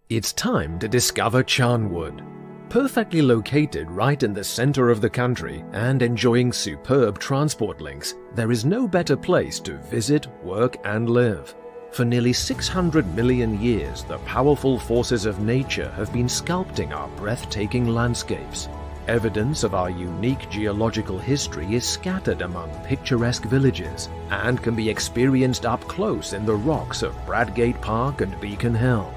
It's time to discover Charnwood. Perfectly located right in the center of the country and enjoying superb transport links, there is no better place to visit, work and live. For nearly 600 million years, the powerful forces of nature have been sculpting our breathtaking landscapes. Evidence of our unique geological history is scattered among picturesque villages and can be experienced up close in the rocks of Bradgate Park and Beacon Hill.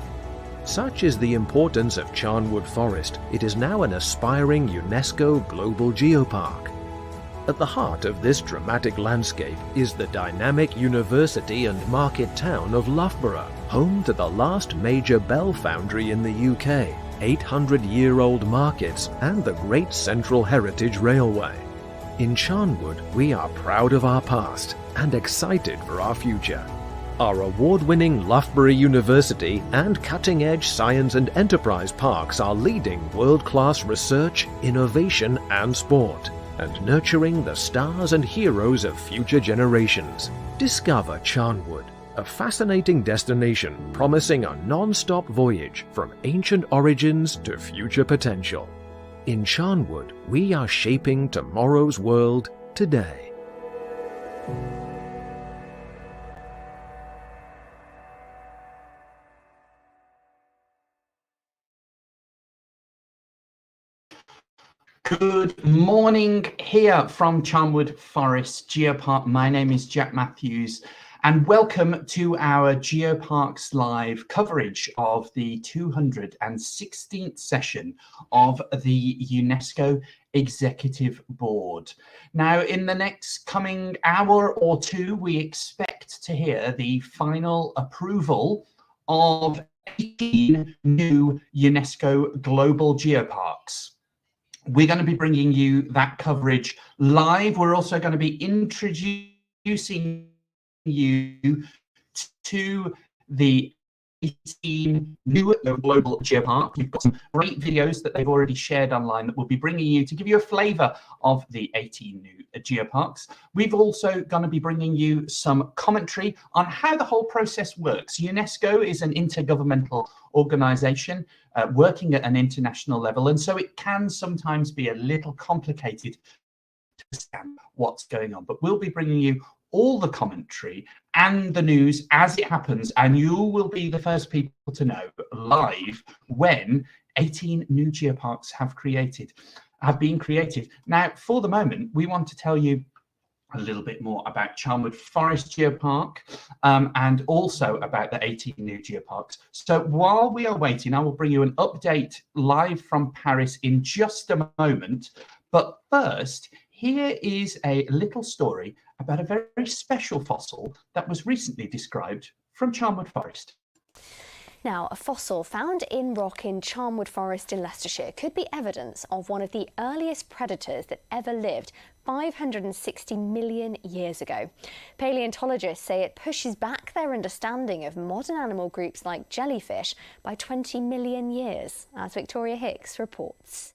Such is the importance of Charnwood Forest, it is now an aspiring UNESCO Global Geopark. At the heart of this dramatic landscape is the dynamic university and market town of Loughborough, home to the last major bell foundry in the UK, 800-year-old markets and the Great Central Heritage Railway. In Charnwood, we are proud of our past and excited for our future. Our award-winning Loughborough University and cutting-edge science and enterprise parks are leading world-class research, innovation and sport, and nurturing the stars and heroes of future generations. Discover Charnwood, a fascinating destination promising a non-stop voyage from ancient origins to future potential. In Charnwood, we are shaping tomorrow's world today. Good morning here from Charnwood Forest Geopark. My name is Jack Matthews and welcome to our Geoparks Live coverage of the 216th session of the UNESCO Executive Board. Now, in the next coming hour or two, we expect to hear the final approval of 18 new UNESCO Global Geoparks. We're going to be bringing you that coverage live. We're also going to be introducing you to the 18 new global geoparks. We've got some great videos that they've already shared online that we'll be bringing you to give you a flavour of the 18 new geoparks. We've also going to be bringing you some commentary on how the whole process works. UNESCO is an intergovernmental organisation working at an international level, and so it can sometimes be a little complicated to understand what's going on. But we'll be bringing you all the commentary and the news as it happens, and you will be the first people to know live when 18 new geoparks have been created. Now, for the moment, we want to tell you a little bit more about Charnwood Forest Geopark and also about the 18 new geoparks. So while we are waiting, I will bring you an update live from Paris in just a moment. But first, here is a little story about a very special fossil that was recently described from Charnwood Forest. Now, a fossil found in rock in Charnwood Forest in Leicestershire could be evidence of one of the earliest predators that ever lived 560 million years ago. Paleontologists say it pushes back their understanding of modern animal groups like jellyfish by 20 million years, as Victoria Hicks reports.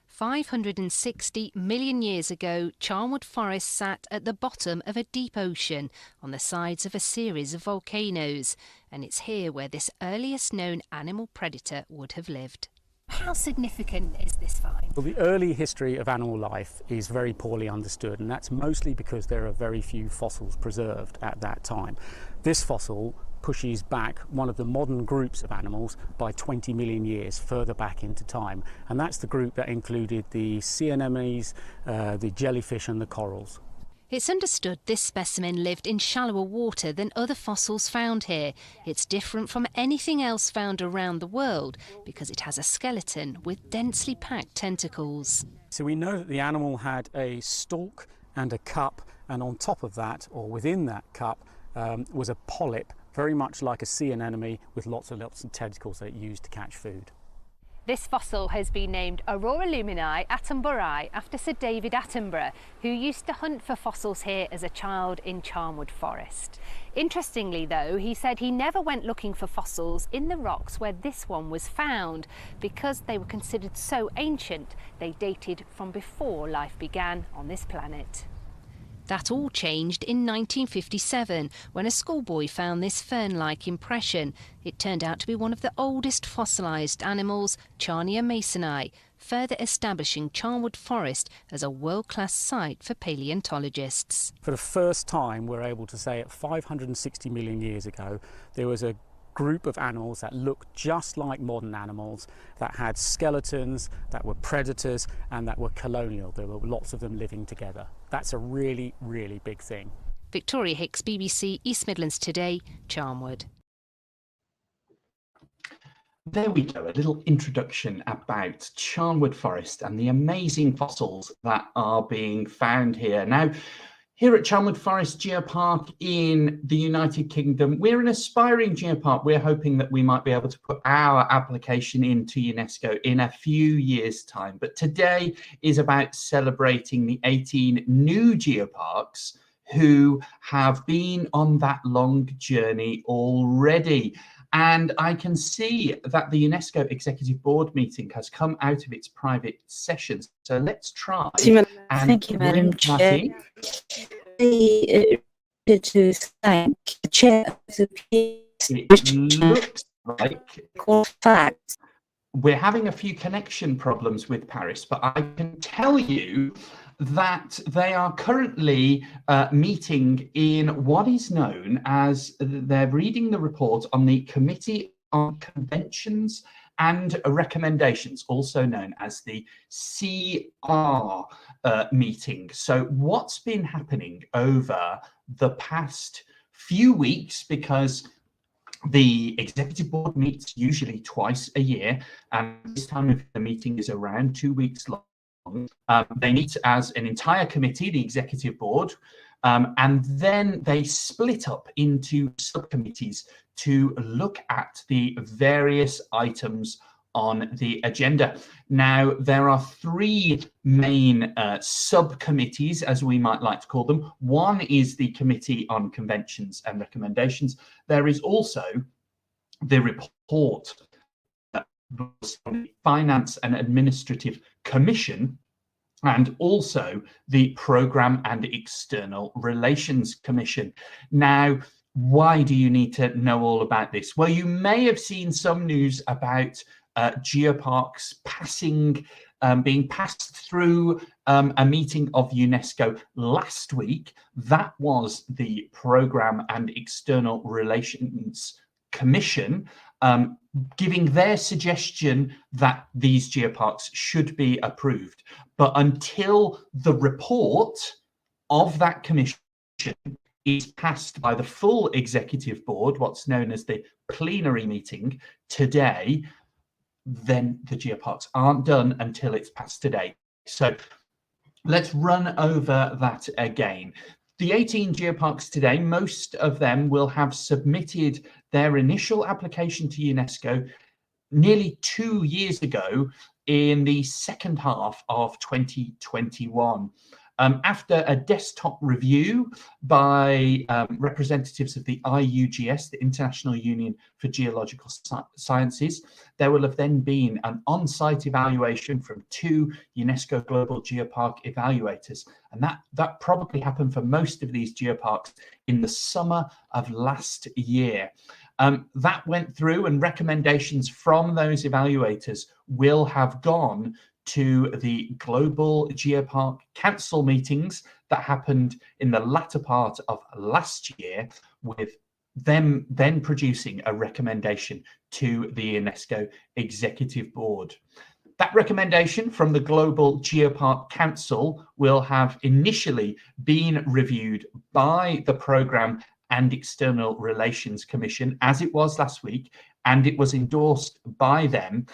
560 million years ago, Charnwood Forest sat at the bottom of a deep ocean on the sides of a series of volcanoes, and it's here where this earliest known animal predator would have lived. How significant is this find? Well, the early history of animal life is very poorly understood, and that's mostly because there are very few fossils preserved at that time. This fossil pushes back one of the modern groups of animals by 20 million years further back into time, and that's the group that included the sea anemones, the jellyfish and the corals. It's understood this specimen lived in shallower water than other fossils found here. It's different from anything else found around the world because it has a skeleton with densely packed tentacles. So we know that the animal had a stalk and a cup, and on top of that, or within that cup, was a polyp, very much like a sea anemone with lots of tentacles that it used to catch food. This fossil has been named Aurora Luminae attenboroughi after Sir David Attenborough, who used to hunt for fossils here as a child in Charnwood Forest. Interestingly though, he said he never went looking for fossils in the rocks where this one was found because they were considered so ancient they dated from before life began on this planet. That all changed in 1957 when a schoolboy found this fern-like impression. It turned out to be one of the oldest fossilised animals, Charnia masoni, further establishing Charnwood Forest as a world-class site for paleontologists. For the first time, we're able to say at 560 million years ago, there was a group of animals that looked just like modern animals, that had skeletons, that were predators and that were colonial. There were lots of them living together. That's a really, really big thing. Victoria Hicks, BBC East Midlands Today, Charnwood. There we go, a little introduction about Charnwood Forest and the amazing fossils that are being found here. Now, here at Charnwood Forest Geopark in the United Kingdom, we're an aspiring geopark. We're hoping that we might be able to put our application into UNESCO in a few years' time. But today is about celebrating the 18 new geoparks who have been on that long journey already. And I can see that the UNESCO Executive Board meeting has come out of its private sessions. So let's try. Thank you, Madam Chair. To thank the Chair of the It looks like facts. We're having a few connection problems with Paris, but I can tell you that they are currently meeting in what is known as, they're reading the report on the Committee on Conventions and Recommendations, also known as the CR meeting. So what's been happening over the past few weeks, because the Executive Board meets usually twice a year, and this time the meeting is around 2 weeks long. They meet as an entire committee, the Executive Board, and then they split up into subcommittees to look at the various items on the agenda. Now, there are three main subcommittees, as we might like to call them. One is the Committee on Conventions and Recommendations. There is also the report from the Finance and Administrative Commission, and also the Programme and External Relations Commission. Now, why do you need to know all about this? Well, you may have seen some news about geoparks being passed through a meeting of UNESCO last week. That was the Programme and External Relations Commission, giving their suggestion that these geoparks should be approved. But until the report of that commission is passed by the full Executive Board, what's known as the plenary meeting today, then the geoparks aren't done until it's passed today. So let's run over that again. The 18 geoparks today, most of them will have submitted their initial application to UNESCO nearly 2 years ago in the second half of 2021. After a desktop review by representatives of the IUGS, the International Union for Geological Sciences, there will have then been an on-site evaluation from 2 UNESCO Global Geopark evaluators. And that probably happened for most of these geoparks in the summer of last year. That went through, and recommendations from those evaluators will have gone to the Global Geopark Council meetings that happened in the latter part of last year, with them then producing a recommendation to the UNESCO Executive Board. That recommendation from the Global Geopark Council will have initially been reviewed by the Programme and External Relations Commission, as it was last week, and it was endorsed by them.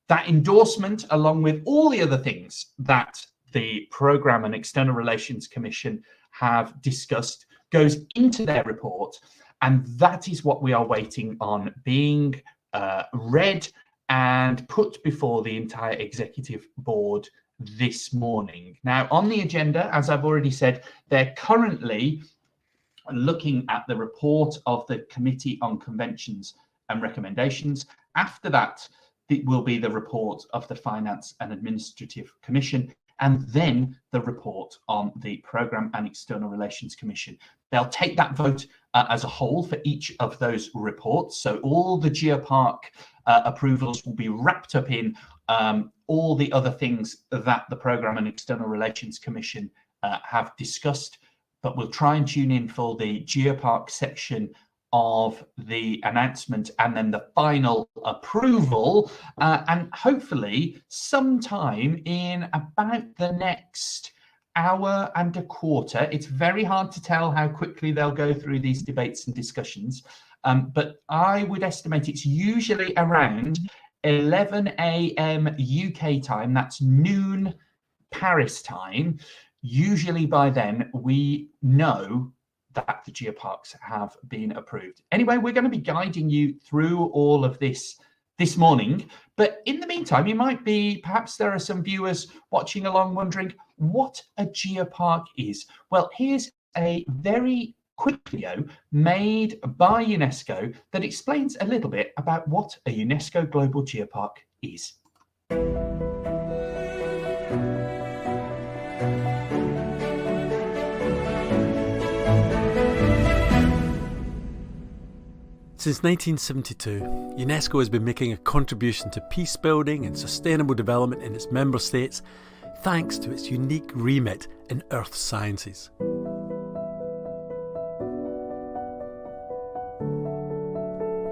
That endorsement, along with all the other things that the Programme and External Relations Commission have discussed, goes into their report, and that is what we are waiting on being read and put before the entire Executive Board this morning. Now, on the agenda, as I've already said, they're currently looking at the report of the Committee on Conventions and Recommendations. After that, it will be the report of the Finance and Administrative Commission, and then the report on the Programme and External Relations Commission. They'll take that vote as a whole for each of those reports. So all the Geopark approvals will be wrapped up in all the other things that the Programme and External Relations Commission have discussed. But we'll try and tune in for the Geopark section of the announcement and then the final approval, and hopefully sometime in about the next hour and a quarter. It's very hard to tell how quickly they'll go through these debates and discussions, but I would estimate it's usually around 11 a.m. UK time, that's noon Paris time. Usually by then we know that the Geoparks have been approved. Anyway, we're going to be guiding you through all of this morning. But in the meantime, you might be, perhaps there are some viewers watching along wondering what a Geopark is. Well, here's a very quick video made by UNESCO that explains a little bit about what a UNESCO Global Geopark is. Since 1972, UNESCO has been making a contribution to peace building and sustainable development in its member states, thanks to its unique remit in earth sciences.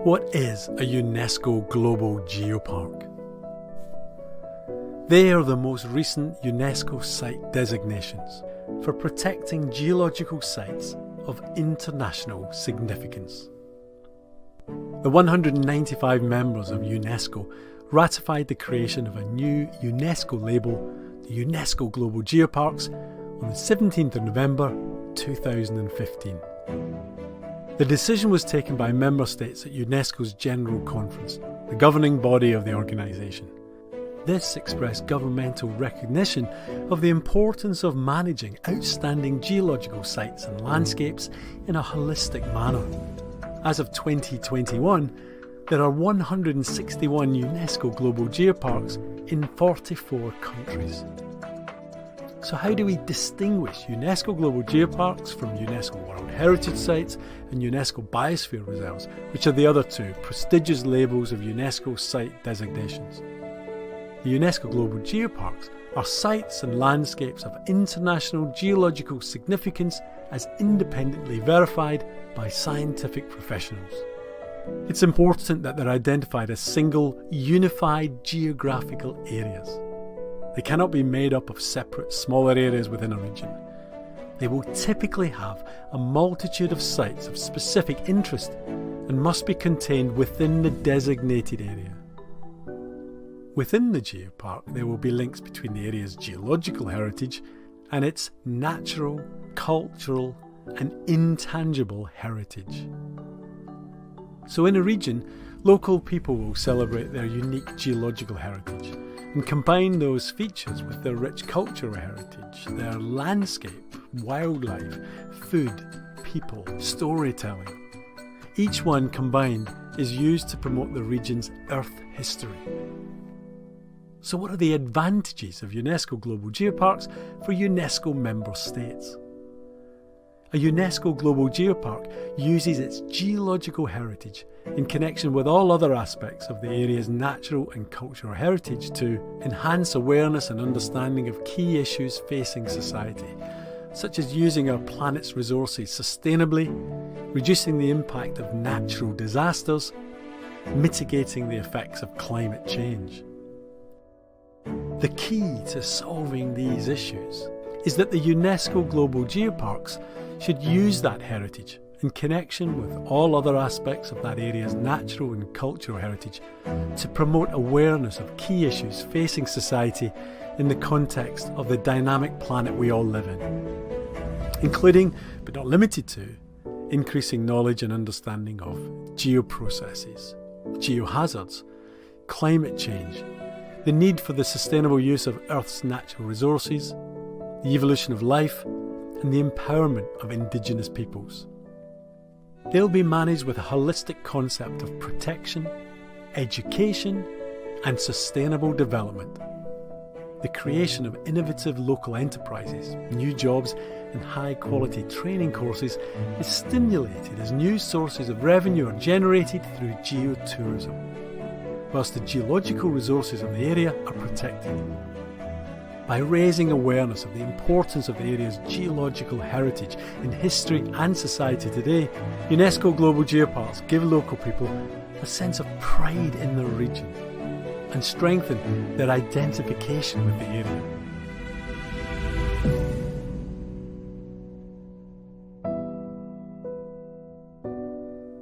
What is a UNESCO Global Geopark? They are the most recent UNESCO site designations for protecting geological sites of international significance. The 195 members of UNESCO ratified the creation of a new UNESCO label, the UNESCO Global Geoparks, on the 17th of November 2015. The decision was taken by member states at UNESCO's General Conference, the governing body of the organisation. This expressed governmental recognition of the importance of managing outstanding geological sites and landscapes in a holistic manner. As of 2021, there are 161 UNESCO Global Geoparks in 44 countries. So how do we distinguish UNESCO Global Geoparks from UNESCO World Heritage Sites and UNESCO Biosphere Reserves, which are the other two prestigious labels of UNESCO site designations? The UNESCO Global Geoparks are sites and landscapes of international geological significance as independently verified by scientific professionals. It's important that they're identified as single, unified geographical areas. They cannot be made up of separate, smaller areas within a region. They will typically have a multitude of sites of specific interest and must be contained within the designated area. Within the Geopark, there will be links between the area's geological heritage and its natural, cultural and intangible heritage. So in a region, local people will celebrate their unique geological heritage and combine those features with their rich cultural heritage, their landscape, wildlife, food, people, storytelling. Each one combined is used to promote the region's earth history. So what are the advantages of UNESCO Global Geoparks for UNESCO member states? A UNESCO Global Geopark uses its geological heritage in connection with all other aspects of the area's natural and cultural heritage to enhance awareness and understanding of key issues facing society, such as using our planet's resources sustainably, reducing the impact of natural disasters, mitigating the effects of climate change. The key to solving these issues is that the UNESCO Global Geoparks should use that heritage in connection with all other aspects of that area's natural and cultural heritage to promote awareness of key issues facing society in the context of the dynamic planet we all live in, including, but not limited to, increasing knowledge and understanding of geoprocesses, geohazards, climate change, the need for the sustainable use of Earth's natural resources, the evolution of life, and the empowerment of Indigenous peoples. They'll be managed with a holistic concept of protection, education, and sustainable development. The creation of innovative local enterprises, new jobs, and high-quality training courses is stimulated as new sources of revenue are generated through geotourism, whilst the geological resources of the area are protected. By raising awareness of the importance of the area's geological heritage in history and society today, UNESCO Global Geoparks give local people a sense of pride in their region and strengthen their identification with the area.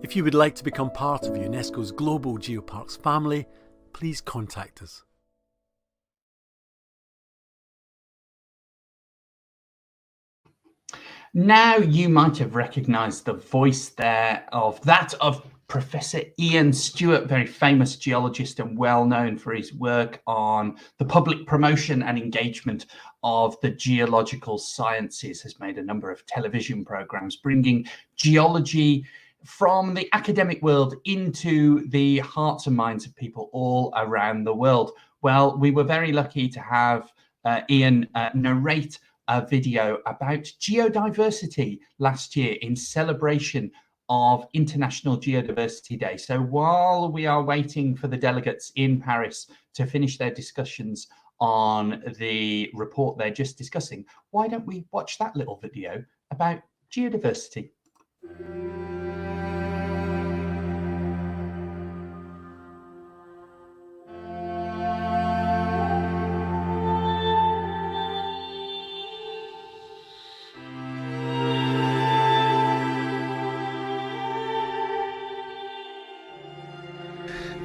If you would like to become part of UNESCO's Global Geoparks family, please contact us. Now you might have recognised the voice there of Professor Ian Stewart, very famous geologist and well known for his work on the public promotion and engagement of the geological sciences, has made a number of television programmes bringing geology from the academic world into the hearts and minds of people all around the world. Well, we were very lucky to have Ian narrate a video about geodiversity last year in celebration of International Geodiversity Day. So while we are waiting for the delegates in Paris to finish their discussions on the report they're just discussing, why don't we watch that little video about geodiversity?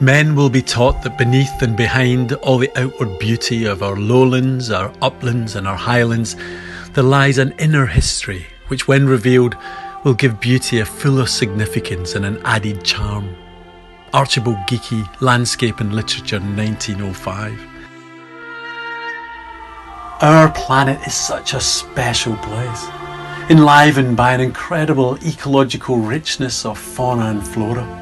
Men will be taught that beneath and behind all the outward beauty of our lowlands, our uplands and our highlands, there lies an inner history which, when revealed, will give beauty a fuller significance and an added charm. Archibald Geekie, Landscape and Literature, 1905. Our planet is such a special place, enlivened by an incredible ecological richness of fauna and flora.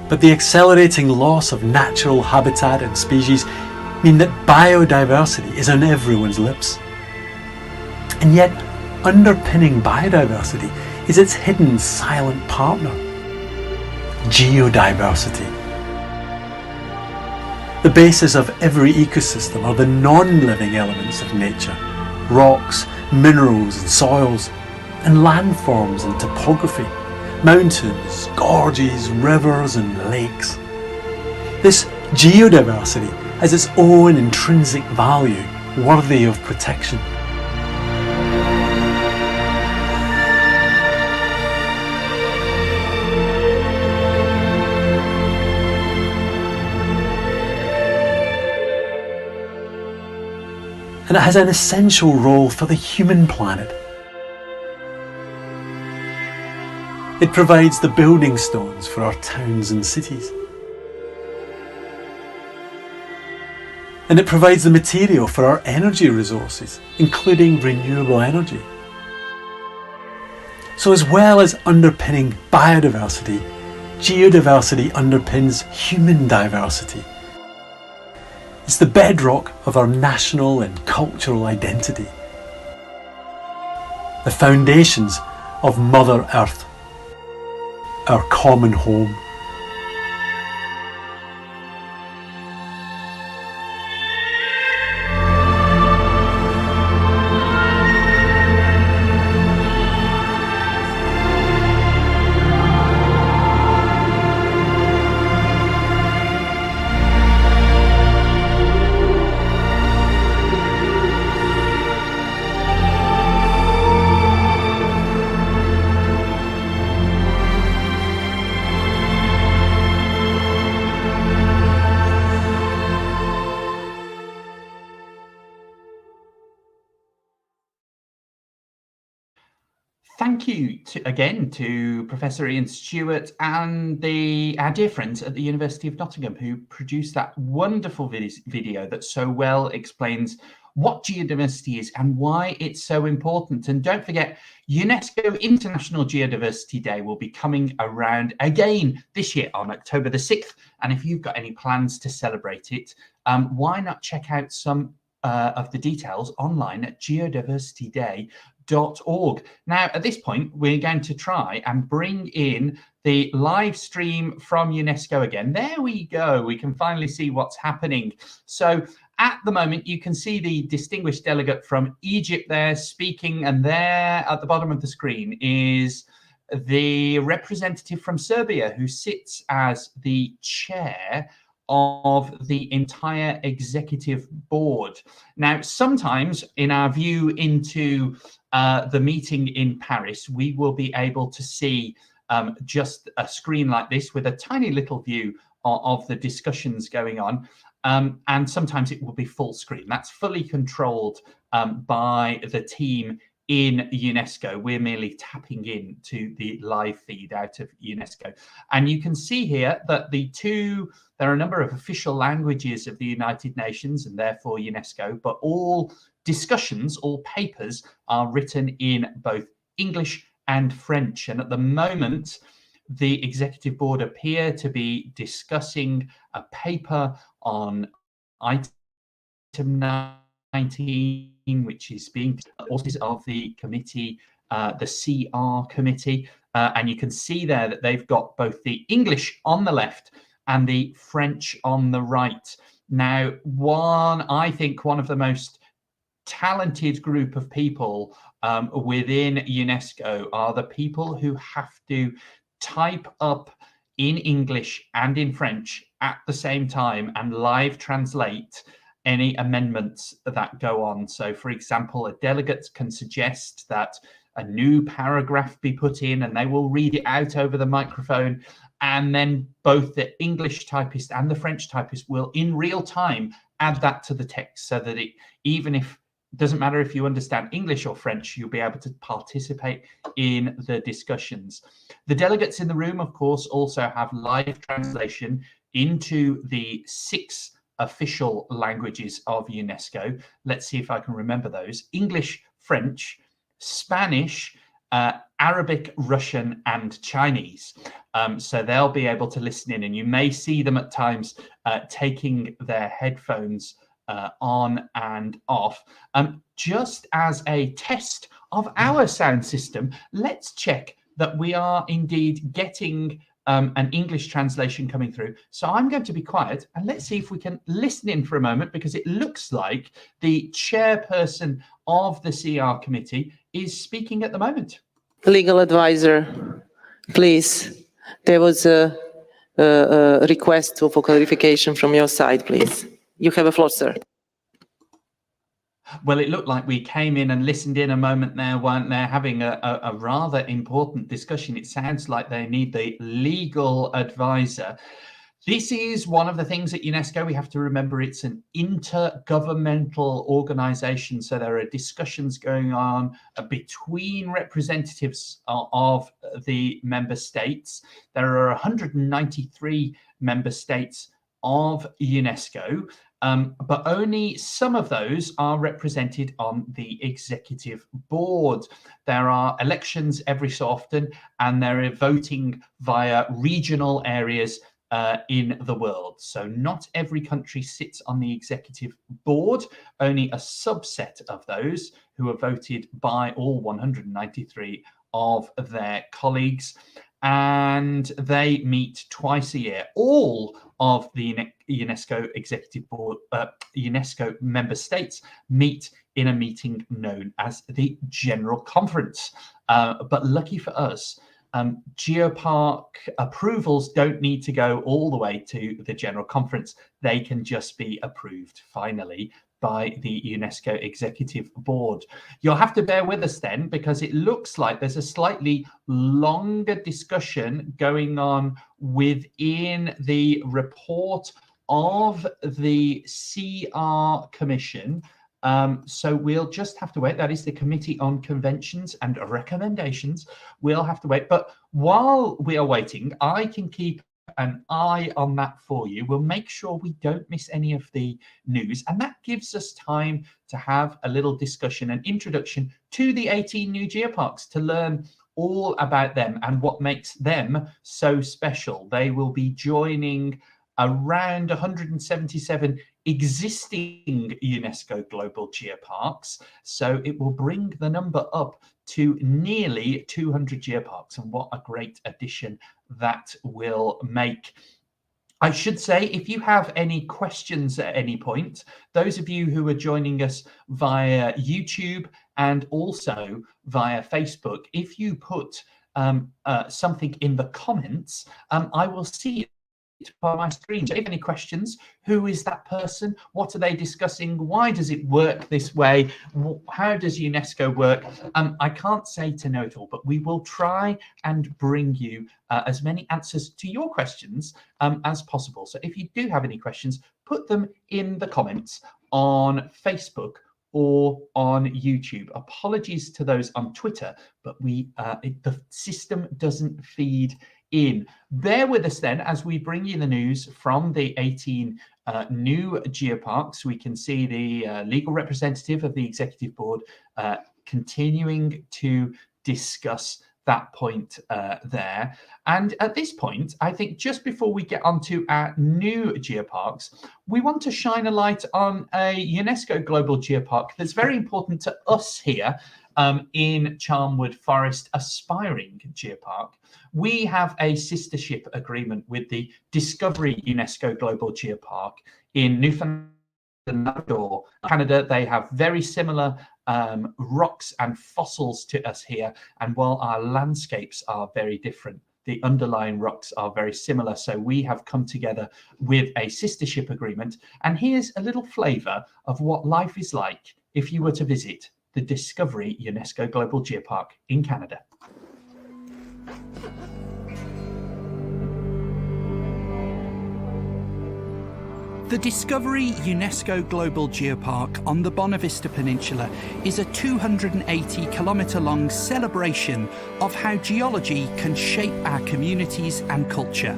But the accelerating loss of natural habitat and species mean that biodiversity is on everyone's lips. And yet, underpinning biodiversity is its hidden silent partner, geodiversity. The basis of every ecosystem are the non-living elements of nature: rocks, minerals and soils, and landforms and topography, mountains, gorges, rivers and lakes. This geodiversity has its own intrinsic value, worthy of protection. And it has an essential role for the human planet. It provides the building stones for our towns and cities. And it provides the material for our energy resources, including renewable energy. So as well as underpinning biodiversity, geodiversity underpins human diversity. It's the bedrock of our national and cultural identity. The foundations of Mother Earth, our common home. Thank you again to Professor Ian Stewart and our dear friends at the University of Nottingham who produced that wonderful video that so well explains what geodiversity is and why it's so important. And don't forget, UNESCO International Geodiversity Day will be coming around again this year on October the 6th. And if you've got any plans to celebrate it, why not check out some of the details online at geodiversityday.org. Now, at this point, we're going to try and bring in the live stream from UNESCO again. There we go. We can finally see what's happening. So at the moment, you can see the distinguished delegate from Egypt there speaking, and there at the bottom of the screen is the representative from Serbia who sits as the chair of the entire executive board. Now, sometimes in our view into the meeting in Paris, we will be able to see just a screen like this with a tiny little view of the discussions going on. And sometimes it will be full screen. That's fully controlled by the team in UNESCO. We're merely tapping into the live feed out of UNESCO. And you can see here that there are a number of official languages of the United Nations and therefore UNESCO, but all discussions, all papers are written in both English and French. And at the moment, the executive board appear to be discussing a paper on item 19, which is being of the committee, the CR committee. And you can see there that they've got both the English on the left and the French on the right. Now, I think one of the most talented group of people within UNESCO are the people who have to type up in English and in French at the same time and live translate any amendments that go on. So, for example, a delegate can suggest that a new paragraph be put in and they will read it out over the microphone. And then both the English typist and the French typist will in real time add that to the text so that even if it doesn't matter if you understand English or French, you'll be able to participate in the discussions. The delegates in the room, of course, also have live translation into the 6 official languages of UNESCO. Let's see if I can remember those: English, French, Spanish, Arabic, Russian, and Chinese. So they'll be able to listen in, and you may see them at times taking their headphones on and off. Just as a test of our sound system, let's check that we are indeed getting an English translation coming through. So I'm going to be quiet and let's see if we can listen in for a moment, because it looks like the chairperson of the CR committee is speaking at the moment. Legal advisor, please. There was a request for clarification from your side, please. You have a floor, sir. Well, it looked like we came in and listened in a moment there, weren't they, having a rather important discussion. It sounds like they need the legal advisor. This is one of the things at UNESCO. We have to remember it's an intergovernmental organization. So there are discussions going on between representatives of the member states. There are 193 member states of UNESCO. But only some of those are represented on the executive board. There are elections every so often, and there are voting via regional areas in the world. So not every country sits on the executive board, only a subset of those who are voted by all 193 of their colleagues. And they meet twice a year. All of the UNESCO Executive Board, UNESCO member states meet in a meeting known as the General Conference. But lucky for us, geopark approvals don't need to go all the way to the General Conference. They can just be approved finally by the UNESCO Executive Board. You'll have to bear with us then, because it looks like there's a slightly longer discussion going on within the report of the CR Commission. So we'll just have to wait. That is the Committee on Conventions and Recommendations. We'll have to wait. But while we are waiting, I can keep an eye on that for you. We'll make sure we don't miss any of the news. And that gives us time to have a little discussion, an introduction to the 18 new geoparks, to learn all about them and what makes them so special. They will be joining around 177 existing UNESCO Global Geoparks. So it will bring the number up to nearly 200 geoparks, and what a great addition that will make. I should say, if you have any questions at any point, those of you who are joining us via YouTube and also via Facebook, if you put something in the comments, I will see it on my screen. So if any questions, who is that person? What are they discussing? Why does it work this way? How does UNESCO work? I can't say to know it all, but we will try and bring you as many answers to your questions as possible. So if you do have any questions, put them in the comments on Facebook or on YouTube. Apologies to those on Twitter, but the system doesn't feed in. Bear with us then as we bring you the news from the 18 new geoparks. We can see the legal representative of the Executive Board continuing to discuss that point there. And at this point, I think just before we get onto our new geoparks, we want to shine a light on a UNESCO Global Geopark that's very important to us here in Charnwood Forest Aspiring Geopark. We have a sistership agreement with the Discovery UNESCO Global Geopark in Newfoundland and Labrador, Canada. They have very similar rocks and fossils to us here, and while our landscapes are very different, the underlying rocks are very similar. So we have come together with a sistership agreement, and here's a little flavour of what life is like if you were to visit the Discovery UNESCO Global Geopark in Canada. The Discovery UNESCO Global Geopark on the Bonavista Peninsula is a 280-kilometre-long celebration of how geology can shape our communities and culture.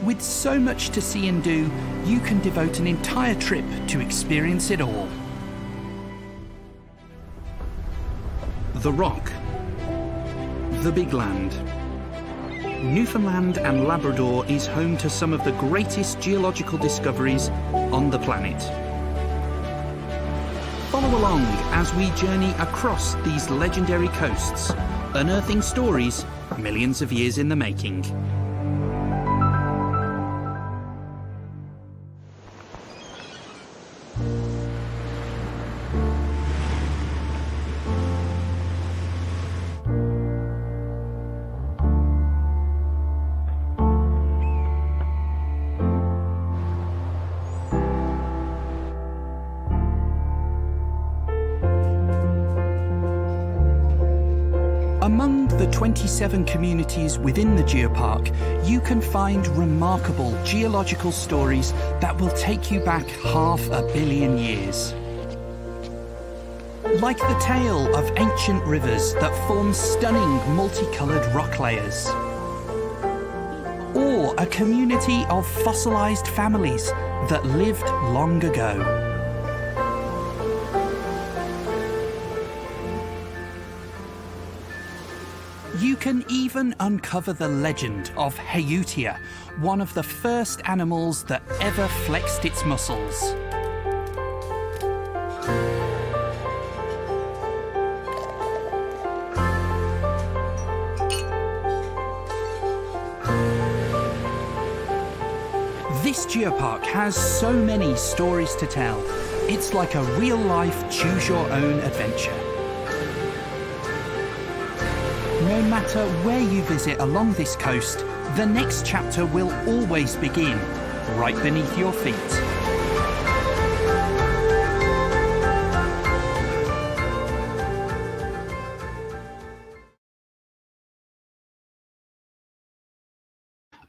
With so much to see and do, you can devote an entire trip to experience it all. The Rock. The Big Land. Newfoundland and Labrador is home to some of the greatest geological discoveries on the planet. Follow along as we journey across these legendary coasts, unearthing stories millions of years in the making. Among the 27 communities within the geopark, you can find remarkable geological stories that will take you back 500 million years. Like the tale of ancient rivers that form stunning multicoloured rock layers. Or a community of fossilised families that lived long ago. You can even uncover the legend of Hayutia, one of the first animals that ever flexed its muscles. This geopark has so many stories to tell. It's like a real-life choose-your-own adventure. No matter where you visit along this coast, the next chapter will always begin right beneath your feet.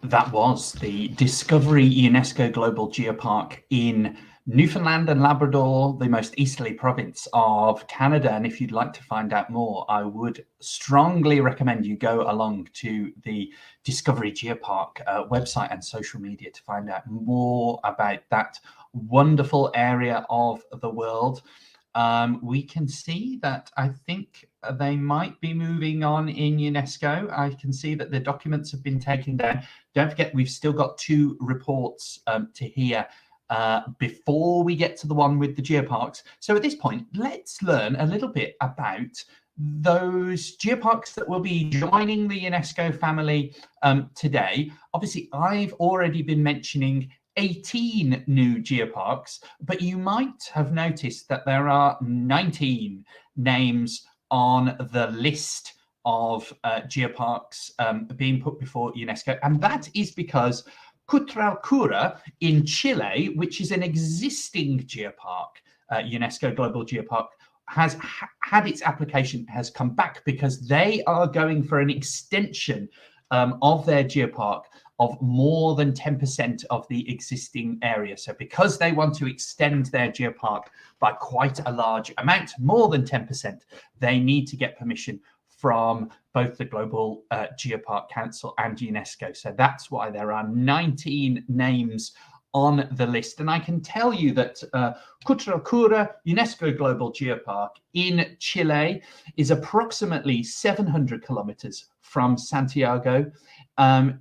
That was the Discovery UNESCO Global Geopark in Newfoundland and Labrador, the most easterly province of Canada. And if you'd like to find out more, I would strongly recommend you go along to the Discovery Geopark website and social media to find out more about that wonderful area of the world. We can see that I think they might be moving on in UNESCO. I can see that the documents have been taken down. Don't forget, we've still got 2 reports to hear before we get to the one with the geoparks. So at this point, let's learn a little bit about those geoparks that will be joining the UNESCO family today. Obviously, I've already been mentioning 18 new geoparks, but you might have noticed that there are 19 names on the list of geoparks being put before UNESCO, and that is because Cutralcura in Chile, which is an existing geopark, UNESCO Global Geopark, has had its application has come back because they are going for an extension of their geopark of more than 10% of the existing area. So because they want to extend their geopark by quite a large amount, more than 10%, they need to get permission from both the Global Geopark Council and UNESCO. So that's why there are 19 names on the list. And I can tell you that Cutralcura UNESCO Global Geopark in Chile is approximately 700 kilometers from Santiago.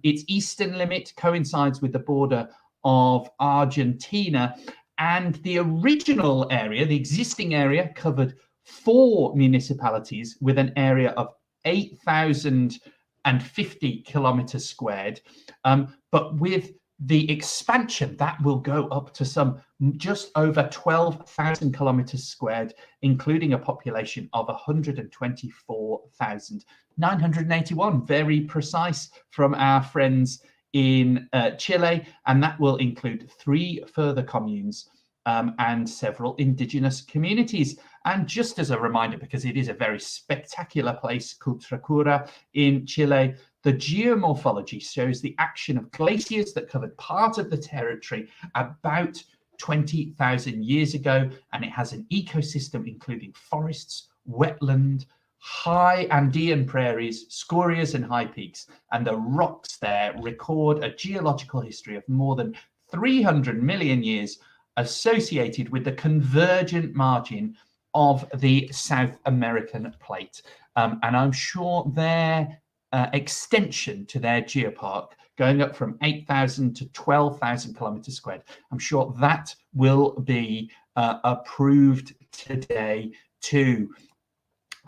Its eastern limit coincides with the border of Argentina, and the original area, the existing area, covered 4 municipalities with an area of 8,050 kilometers squared. But with the expansion, that will go up to some just over 12,000 kilometers squared, including a population of 124,981, very precise from our friends in Chile. And that will include 3 further communes and several indigenous communities. And just as a reminder, because it is a very spectacular place, Cutralcura in Chile, the geomorphology shows the action of glaciers that covered part of the territory about 20,000 years ago, and it has an ecosystem including forests, wetland, high Andean prairies, scorias and high peaks, and the rocks there record a geological history of more than 300 million years associated with the convergent margin of the South American plate. And I'm sure their extension to their geopark, going up from 8,000 to 12,000 kilometers squared, I'm sure that will be approved today too.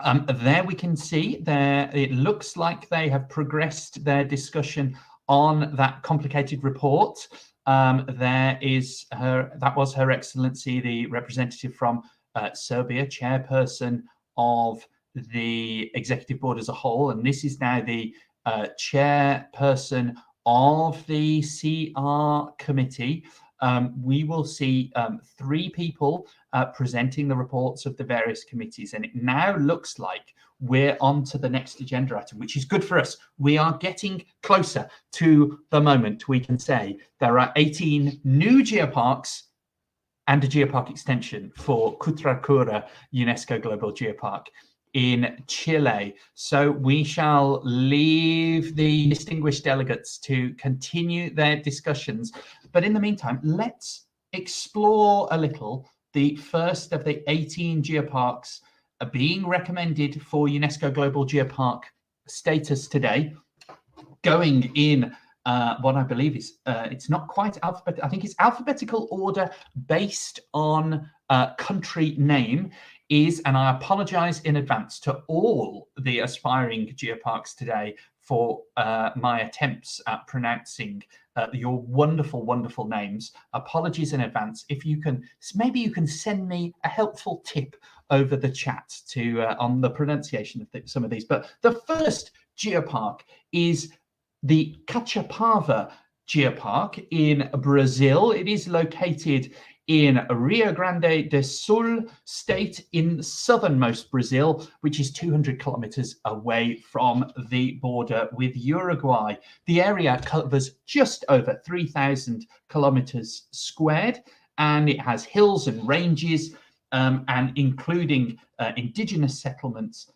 There we can see there, it looks like they have progressed their discussion on that complicated report. There is that was Her Excellency, the representative from Serbia, chairperson of the executive board as a whole, and this is now the chairperson of the CR committee. We will see 3 people presenting the reports of the various committees, and it now looks like we're on to the next agenda item, which is good for us. We are getting closer to the moment we can say there are 18 new geoparks and a geopark extension for Cutralcura UNESCO Global Geopark in Chile. So we shall leave the distinguished delegates to continue their discussions. But in the meantime, let's explore a little the first of the 18 geoparks being recommended for UNESCO Global Geopark status today, going in what I believe is, it's not quite alphabetical, I think it's alphabetical order based on country name is, and I apologize in advance to all the aspiring geoparks today for my attempts at pronouncing your wonderful, wonderful names. Apologies in advance. If you can, maybe you can send me a helpful tip over the chat to on the pronunciation of some of these. But the first geopark is the Caçapava Geopark in Brazil. It is located in Rio Grande do Sul state in southernmost Brazil, which is 200 kilometers away from the border with Uruguay. The area covers just over 3,000 kilometers squared, and it has hills and ranges, and including indigenous settlements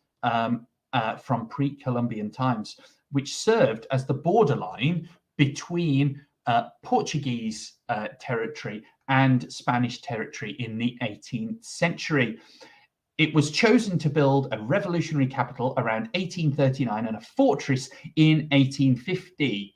from pre-Columbian times, which served as the borderline between Portuguese territory and Spanish territory in the 18th century. It was chosen to build a revolutionary capital around 1839 and a fortress in 1850.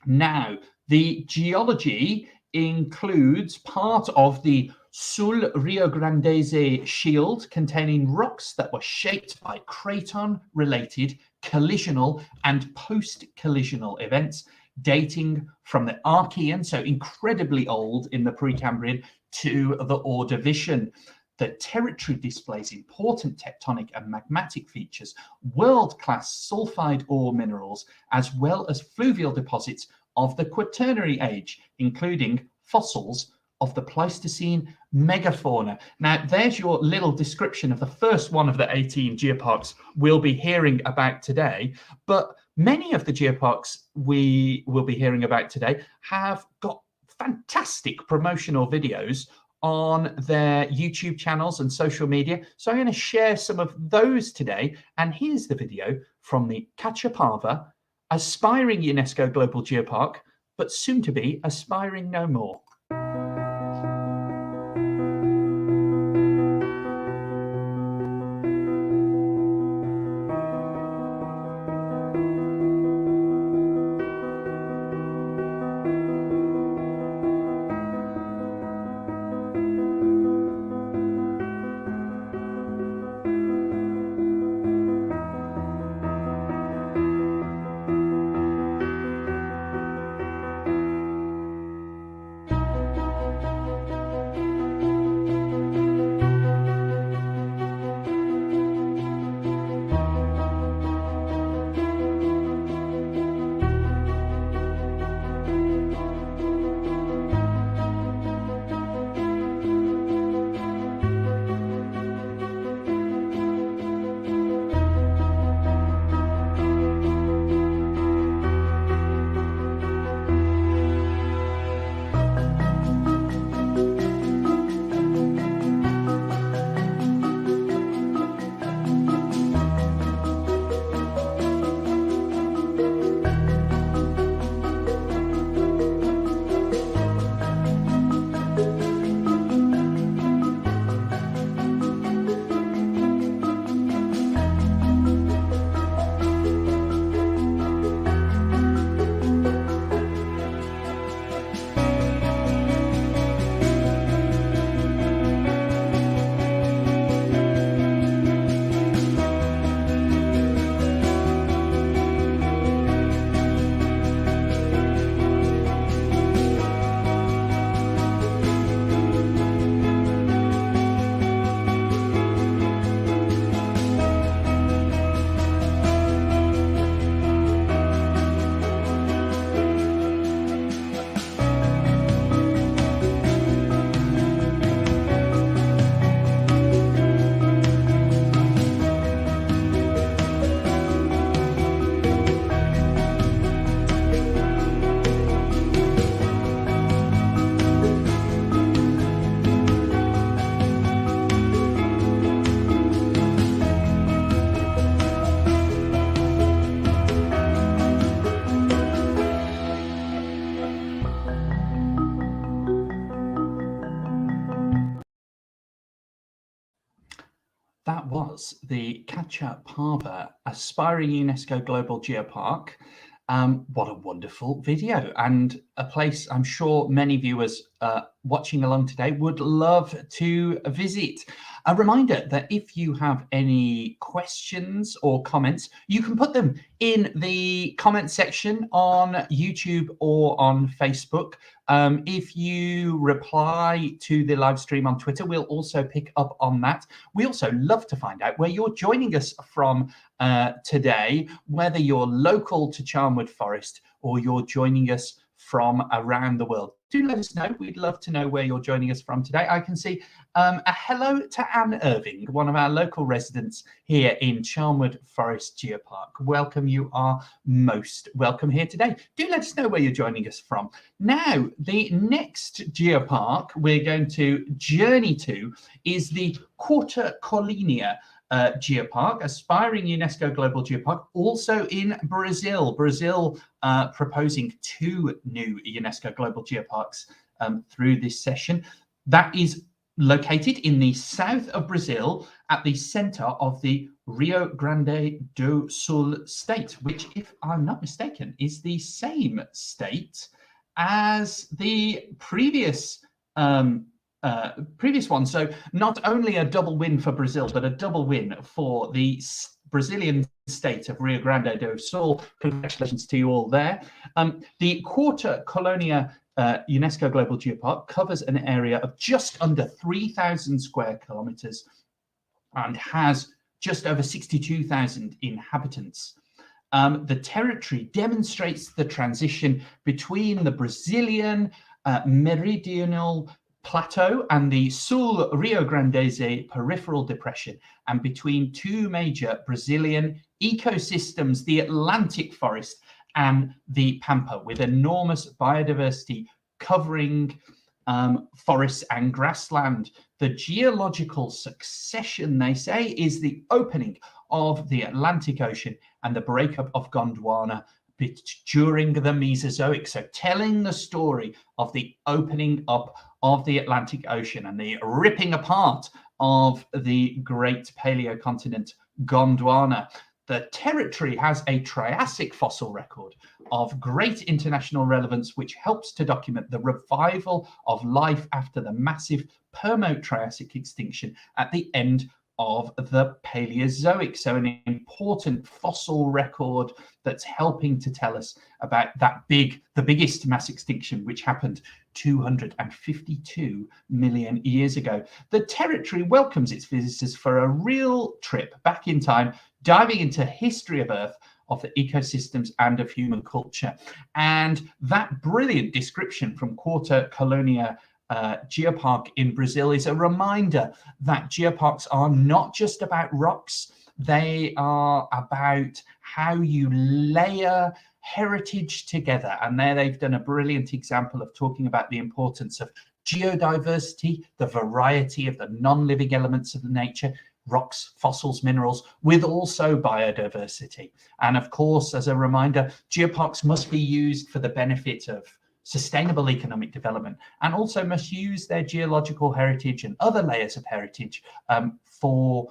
Now, the geology includes part of the Sul Rio Grandese shield, containing rocks that were shaped by craton-related collisional and post-collisional events dating from the Archean, so incredibly old in the Precambrian, to the Ordovician. The territory displays important tectonic and magmatic features, world-class sulfide ore minerals, as well as fluvial deposits of the Quaternary age, including fossils of the Pleistocene megafauna. Now, there's your little description of the first one of the 18 geoparks we'll be hearing about today. But many of the geoparks we will be hearing about today have got fantastic promotional videos on their YouTube channels and social media. So I'm going to share some of those today. And here's the video from the Cachapava, aspiring UNESCO Global Geopark, but soon to be aspiring no more. That was the Cachapava, aspiring UNESCO Global Geopark. What a wonderful video, and a place I'm sure many viewers watching along today would love to visit. A reminder that if you have any questions or comments, you can put them in the comment section on YouTube or on Facebook. If you reply to the live stream on Twitter, we'll also pick up on that. We also love to find out where you're joining us from today, whether you're local to Charnwood Forest or you're joining us from around the world. do let us know. We'd love to know where you're joining us from today. I can see a hello to Anne Irving, one of our local residents here in Charnwood Forest Geopark. Welcome. You are most welcome here today. Do let us know where you're joining us from. Now, the next geopark we're going to journey to is the Quarta Colina Geopark, aspiring UNESCO Global Geopark, also in Brazil. Brazil proposing 2 new UNESCO Global Geoparks through this session. That is located in the south of Brazil at the center of the Rio Grande do Sul state, which, if I'm not mistaken, is the same state as the previous one. So not only a double win for Brazil, but a double win for the Brazilian state of Rio Grande do Sul. Congratulations to you all there. The Quarta Colina UNESCO Global Geopark covers an area of just under 3,000 square kilometers and has just over 62,000 inhabitants. The territory demonstrates the transition between the Brazilian meridional plateau and the Sul Rio Grande peripheral depression, and between 2 major Brazilian ecosystems, the Atlantic forest and the Pampa, with enormous biodiversity covering forests and grassland. The geological succession, they say, is the opening of the Atlantic Ocean and the breakup of Gondwana during the Mesozoic, so telling the story of the opening up of the Atlantic Ocean and the ripping apart of the great paleocontinent Gondwana. The territory has a Triassic fossil record of great international relevance, which helps to document the revival of life after the massive Permo-Triassic extinction at the end of the Paleozoic. So an important fossil record that's helping to tell us about the biggest mass extinction, which happened 252 million years ago. The territory welcomes its visitors for a real trip back in time, diving into history of Earth, of the ecosystems and of human culture. And that brilliant description from Quarta Colina Geopark in Brazil is a reminder that geoparks are not just about rocks. They are about how you layer heritage together. And there they've done a brilliant example of talking about the importance of geodiversity, the variety of the non-living elements of the nature, rocks, fossils, minerals, with also biodiversity. And of course, as a reminder, geoparks must be used for the benefit of sustainable economic development, and also must use their geological heritage and other layers of heritage for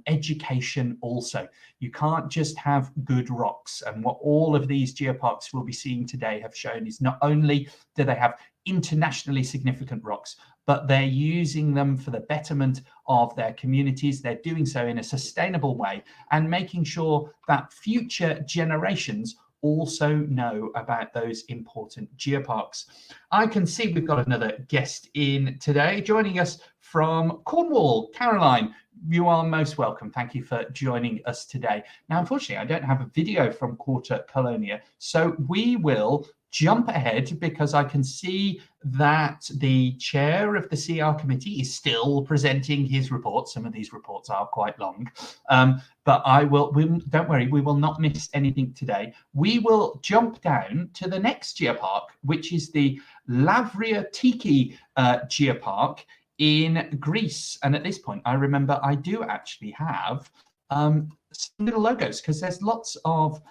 education also. You can't just have good rocks. And what all of these geoparks we'll be seeing today have shown is not only do they have internationally significant rocks, but they're using them for the betterment of their communities. They're doing so in a sustainable way and making sure that future generations also know about those important geoparks. I can see we've got another guest in today, joining us from Cornwall. Caroline, you are most welcome. Thank you for joining us today. Now, unfortunately, I don't have a video from Quarta Colina, so we will jump ahead because I can see that the chair of the CR committee is still presenting his report. Some of these reports are quite long, but don't worry, we will not miss anything today. We will jump down to the next geopark, which is the Lavriatiki Geopark in Greece. And at this point, I remember I do actually have some little logos, because there's lots of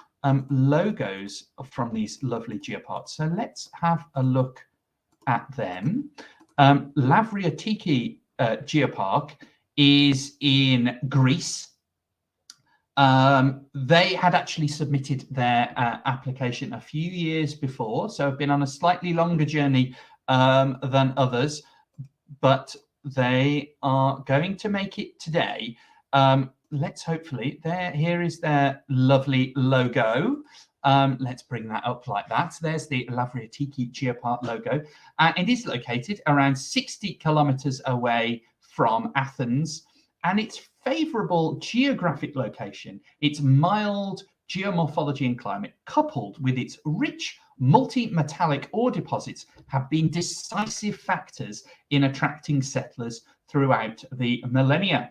logos from these lovely geoparks. So let's have a look at them. Lavriatiki Geopark is in Greece. They had actually submitted their application a few years before, so have been on a slightly longer journey than others, but they are going to make it today. Let's hopefully, here is their lovely logo. Let's bring that up like that. There's the Lavriatiki Geopark logo. It is located around 60 kilometers away from Athens, and its favorable geographic location, its mild geomorphology and climate, coupled with its rich multi-metallic ore deposits have been decisive factors in attracting settlers throughout the millennia.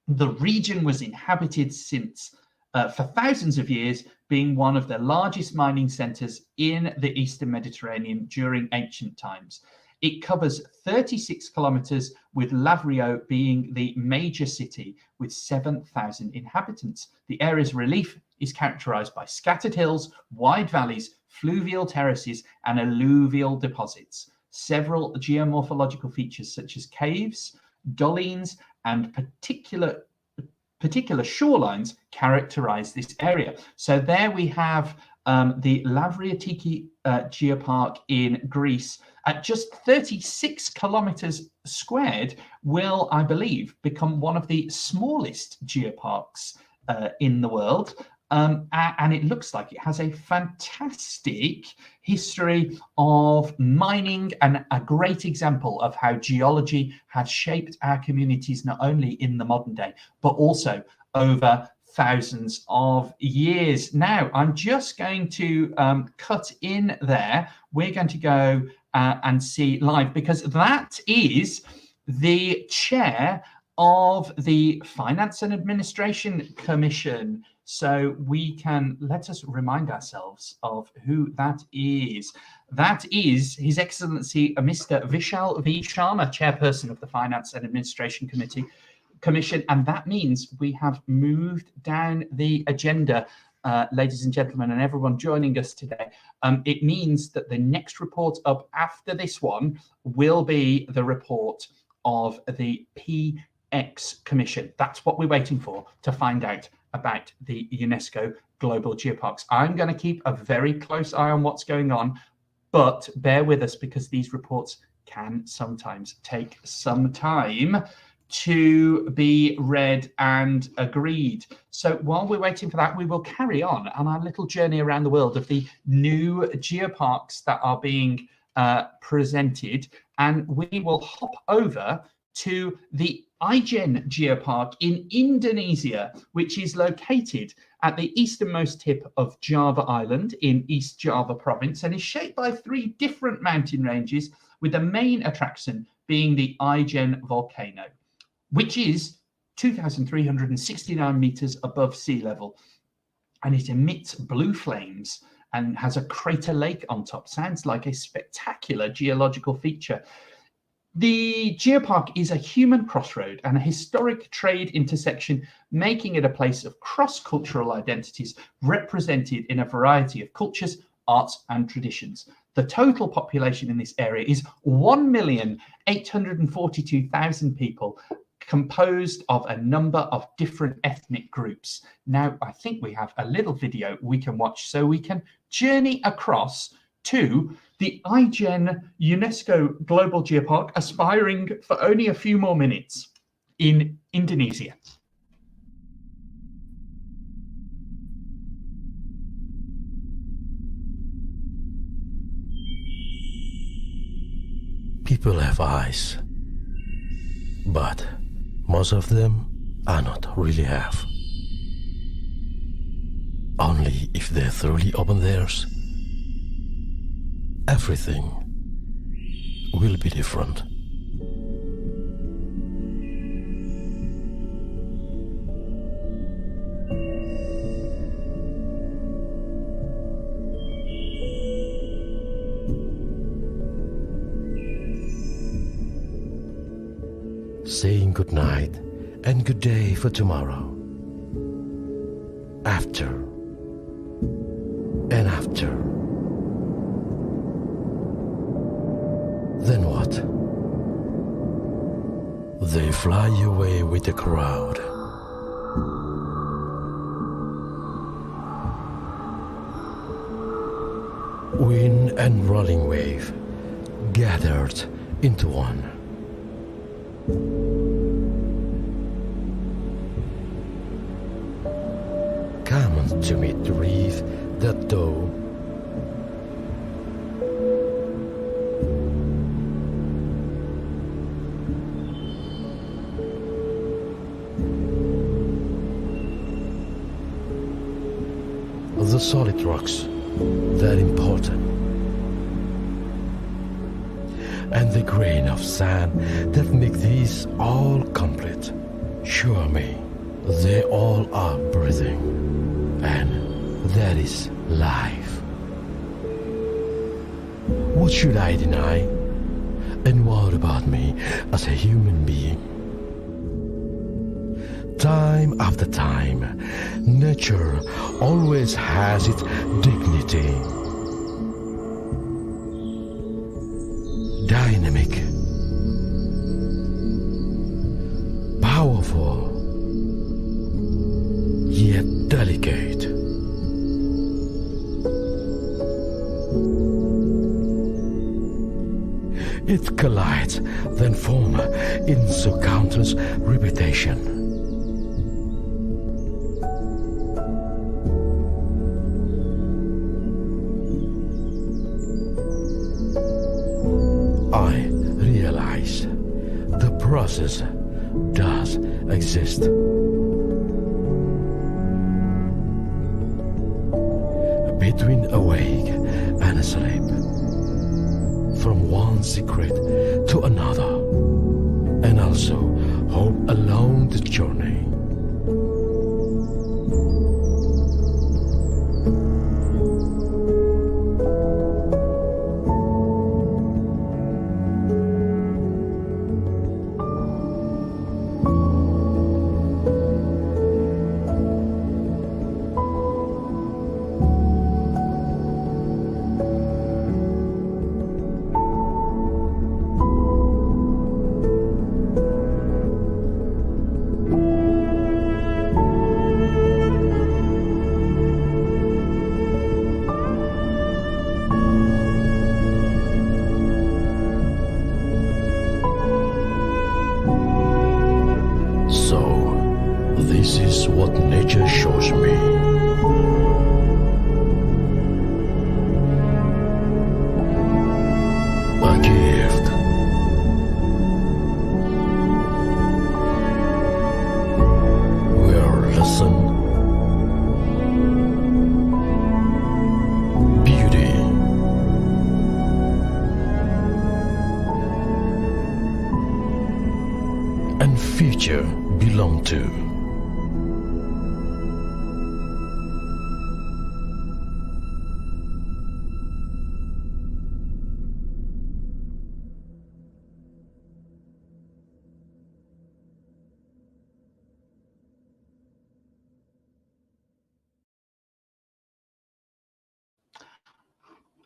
The region was inhabited since for thousands of years, being one of the largest mining centres in the Eastern Mediterranean during ancient times. It covers 36 kilometres, with Lavrio being the major city with 7,000 inhabitants. The area's relief is characterised by scattered hills, wide valleys, fluvial terraces and alluvial deposits. Several geomorphological features such as caves, dolines and particular shorelines characterize this area. So there we have the Lavriatiki Geopark in Greece at just 36 kilometers squared will, I believe, become one of the smallest geoparks in the world. And it looks like it has a fantastic history of mining and a great example of how geology has shaped our communities, not only in the modern day, but also over thousands of years. Now, I'm just going to cut in there. We're going to go and see live, because that is the chair of the Finance and Administration Commission. So let us remind ourselves of who that is. That is His Excellency Mr. Vishal V. Sharma, Chairperson of the Finance and Administration Commission. And that means we have moved down the agenda, ladies and gentlemen, and everyone joining us today. It means that the next report up after this one will be the report of the PX Commission. That's what we're waiting for, to find out about the UNESCO Global Geoparks. I'm going to keep a very close eye on what's going on, but bear with us, because these reports can sometimes take some time to be read and agreed. So while we're waiting for that, we will carry on our little journey around the world of the new geoparks that are being presented, and we will hop over to the Ijen Geopark in Indonesia, which is located at the easternmost tip of Java Island in East Java province, and is shaped by 3 different mountain ranges, with the main attraction being the Ijen volcano, which is 2,369 meters above sea level, and it emits blue flames and has a crater lake on top. Sounds like a spectacular geological feature. The geopark is a human crossroad and a historic trade intersection, making it a place of cross-cultural identities represented in a variety of cultures, arts and traditions. The total population in this area is 1,842,000 people, composed of a number of different ethnic groups. Now, I think we have a little video we can watch so we can journey across to the Ijen UNESCO Global Geopark, aspiring for only a few more minutes in Indonesia. People have eyes, but most of them are not really have. Only if they thoroughly open theirs, everything will be different. Saying good night and good day for tomorrow. After and after. Then what? They fly away with the crowd. Wind and rolling wave gathered into one. Come to meet the reef that though the solid rocks They're important. And the grain of sand that make these all complete. Show me, they all are breathing, and that is life. What should I deny? And what about me as a human being? Time after time, nature always has its dignity. Dynamic, powerful, yet delicate. It collides, then forms into countless repetition. I realize the process does exist. Between awake and asleep, from one secret to another, and also hope along the journey. This is what nature shows me. A gift. Where lesson, beauty, and future belong to.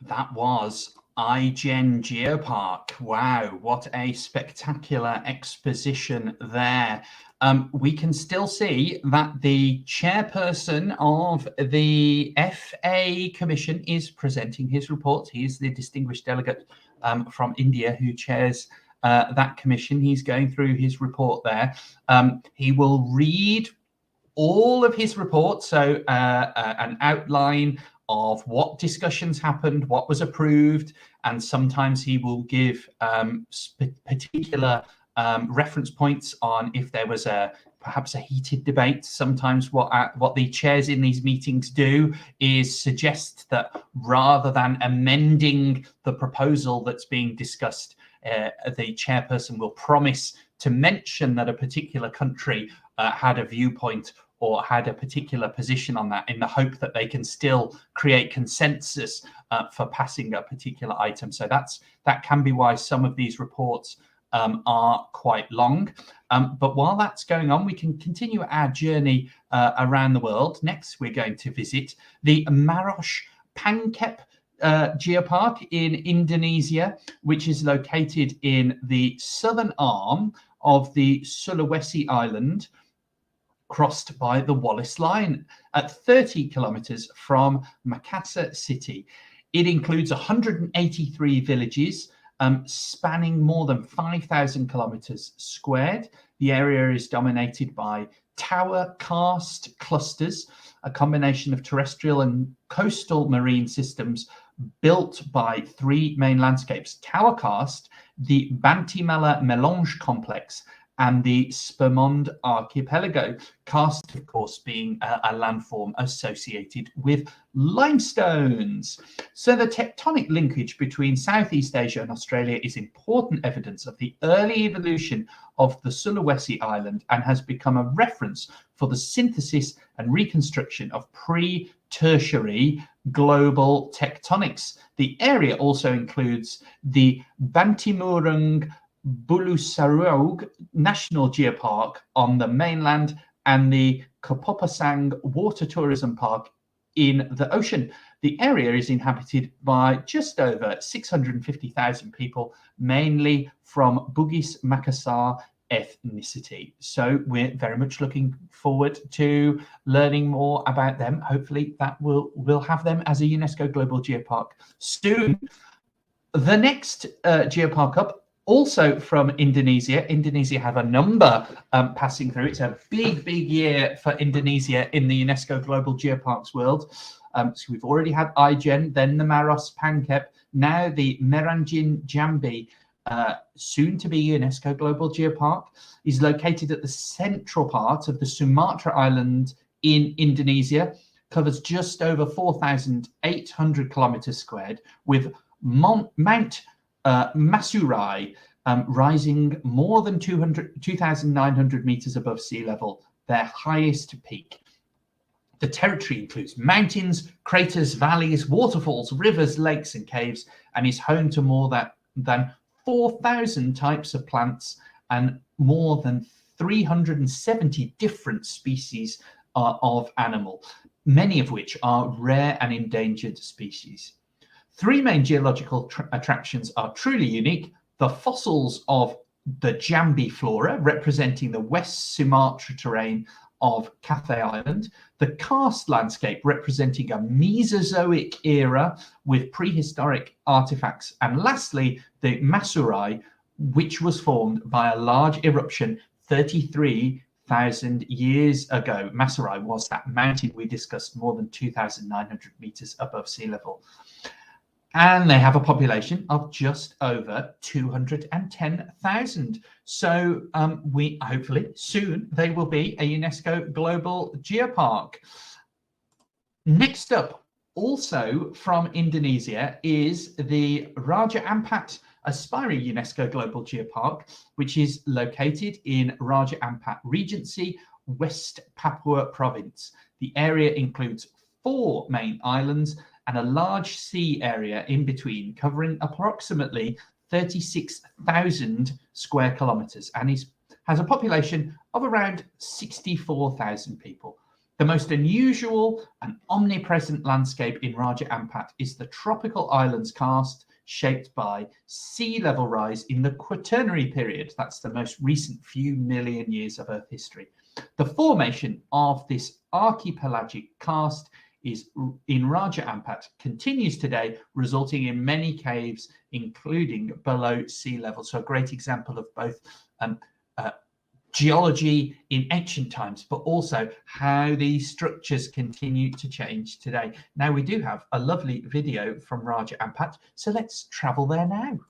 That was iGen Geopark. Wow, what a spectacular exposition there. We can still see that the chairperson of the FA Commission is presenting his report. He is the distinguished delegate from India who chairs that commission. He's going through his report there. He will read all of his reports, so an outline of what discussions happened, what was approved, and sometimes he will give particular reference points on if there was perhaps a heated debate. Sometimes what the chairs in these meetings do is suggest that rather than amending the proposal that's being discussed, the chairperson will promise to mention that a particular country had a viewpoint or had a particular position on that, in the hope that they can still create consensus for passing a particular item. So that can be why some of these reports are quite long. But while that's going on, we can continue our journey around the world. Next, we're going to visit the Maros Pangkep Geopark in Indonesia, which is located in the southern arm of the Sulawesi Island, crossed by the Wallace Line at 30 kilometers from Makassar city. It includes 183 villages spanning more than 5,000 kilometers squared. The area is dominated by tower karst clusters, a combination of terrestrial and coastal marine systems built by three main landscapes: tower karst, the Bantimala Melange complex, and the Spermond Archipelago, karst, of course, being a landform associated with limestones. So the tectonic linkage between Southeast Asia and Australia is important evidence of the early evolution of the Sulawesi Island and has become a reference for the synthesis and reconstruction of pre-tertiary global tectonics. The area also includes the Bantimurung Bulusaruog National Geopark on the mainland and the Kapopasang Water Tourism Park in the ocean. The area is inhabited by just over 650,000 people, mainly from Bugis Makassar ethnicity. So we're very much looking forward to learning more about them. Hopefully that we'll have them as a UNESCO Global Geopark soon. The next geopark up, also from Indonesia. Indonesia have a number passing through. It's a big year for Indonesia in the UNESCO Global Geoparks world. So we've already had Ijen, then the Maros Pangkep, now the Meranjin Jambi, soon to be UNESCO Global Geopark, is located at the central part of the Sumatra Island in Indonesia, covers just over 4,800 kilometers squared, with Mount Masurai rising more than 2,900 meters above sea level, their highest peak. The territory includes mountains, craters, valleys, waterfalls, rivers, lakes, and caves, and is home to more than 4,000 types of plants and more than 370 different species of animal, many of which are rare and endangered species. Three main geological attractions are truly unique: the fossils of the Jambi flora, representing the West Sumatra terrain of Cathay Island, the karst landscape, representing a Mesozoic era with prehistoric artifacts, and lastly, the Masurai, which was formed by a large eruption 33,000 years ago. Masurai was that mountain we discussed, more than 2,900 meters above sea level. And they have a population of just over 210,000. So we hopefully soon they will be a UNESCO Global Geopark. Next up, also from Indonesia, is the Raja Ampat aspiring UNESCO Global Geopark, which is located in Raja Ampat Regency, West Papua Province. The area includes 4 main islands and a large sea area in between, covering approximately 36,000 square kilometers, and has a population of around 64,000 people. The most unusual and omnipresent landscape in Raja Ampat is the tropical islands karst, shaped by sea level rise in the Quaternary period. That's the most recent few million years of Earth history. The formation of this archipelagic karst is in Raja Ampat continues today, resulting in many caves, including below sea level. So a great example of both geology in ancient times, but also how these structures continue to change today. Now, we do have a lovely video from Raja Ampat, so let's travel there now.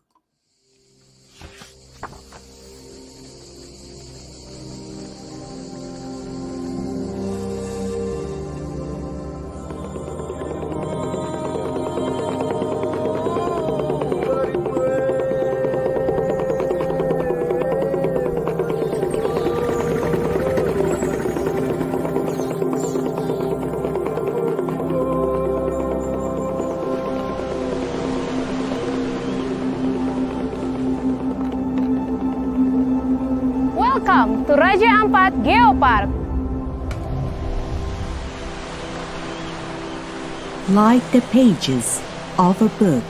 Welcome to Raja Ampat Geopark. Like the pages of a book,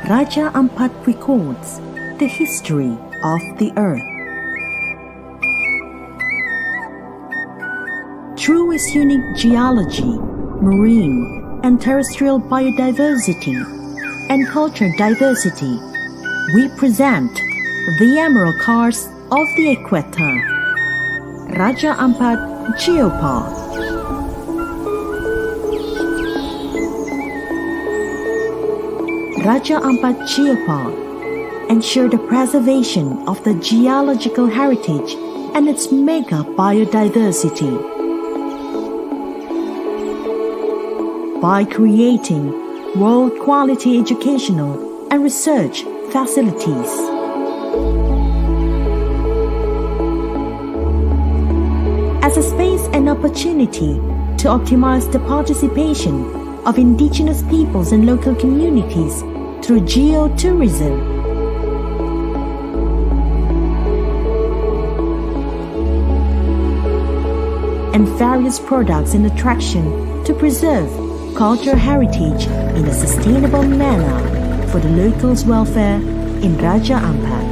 Raja Ampat records the history of the earth. Through its unique geology, marine and terrestrial biodiversity, and cultural diversity, we present the emerald karst of the equator, Raja Ampat Geopark. Raja Ampat Geopark ensure the preservation of the geological heritage and its mega biodiversity. By creating world-quality educational and research facilities. As a space and opportunity to optimize the participation of indigenous peoples and local communities through geotourism. And various products and attractions to preserve cultural heritage in a sustainable manner for the locals' welfare in Raja Ampat.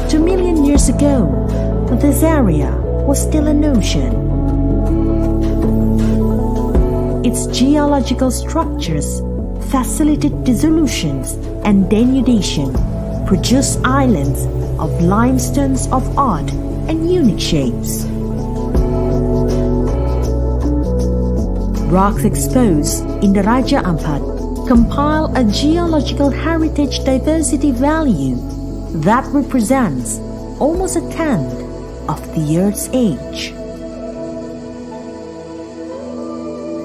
2 million years ago, this area was still an ocean. Its geological structures facilitate dissolutions and denudation, produce islands of limestones of odd and unique shapes. Rocks exposed in the Raja Ampat compile a geological heritage diversity value that represents almost a tenth of the Earth's age.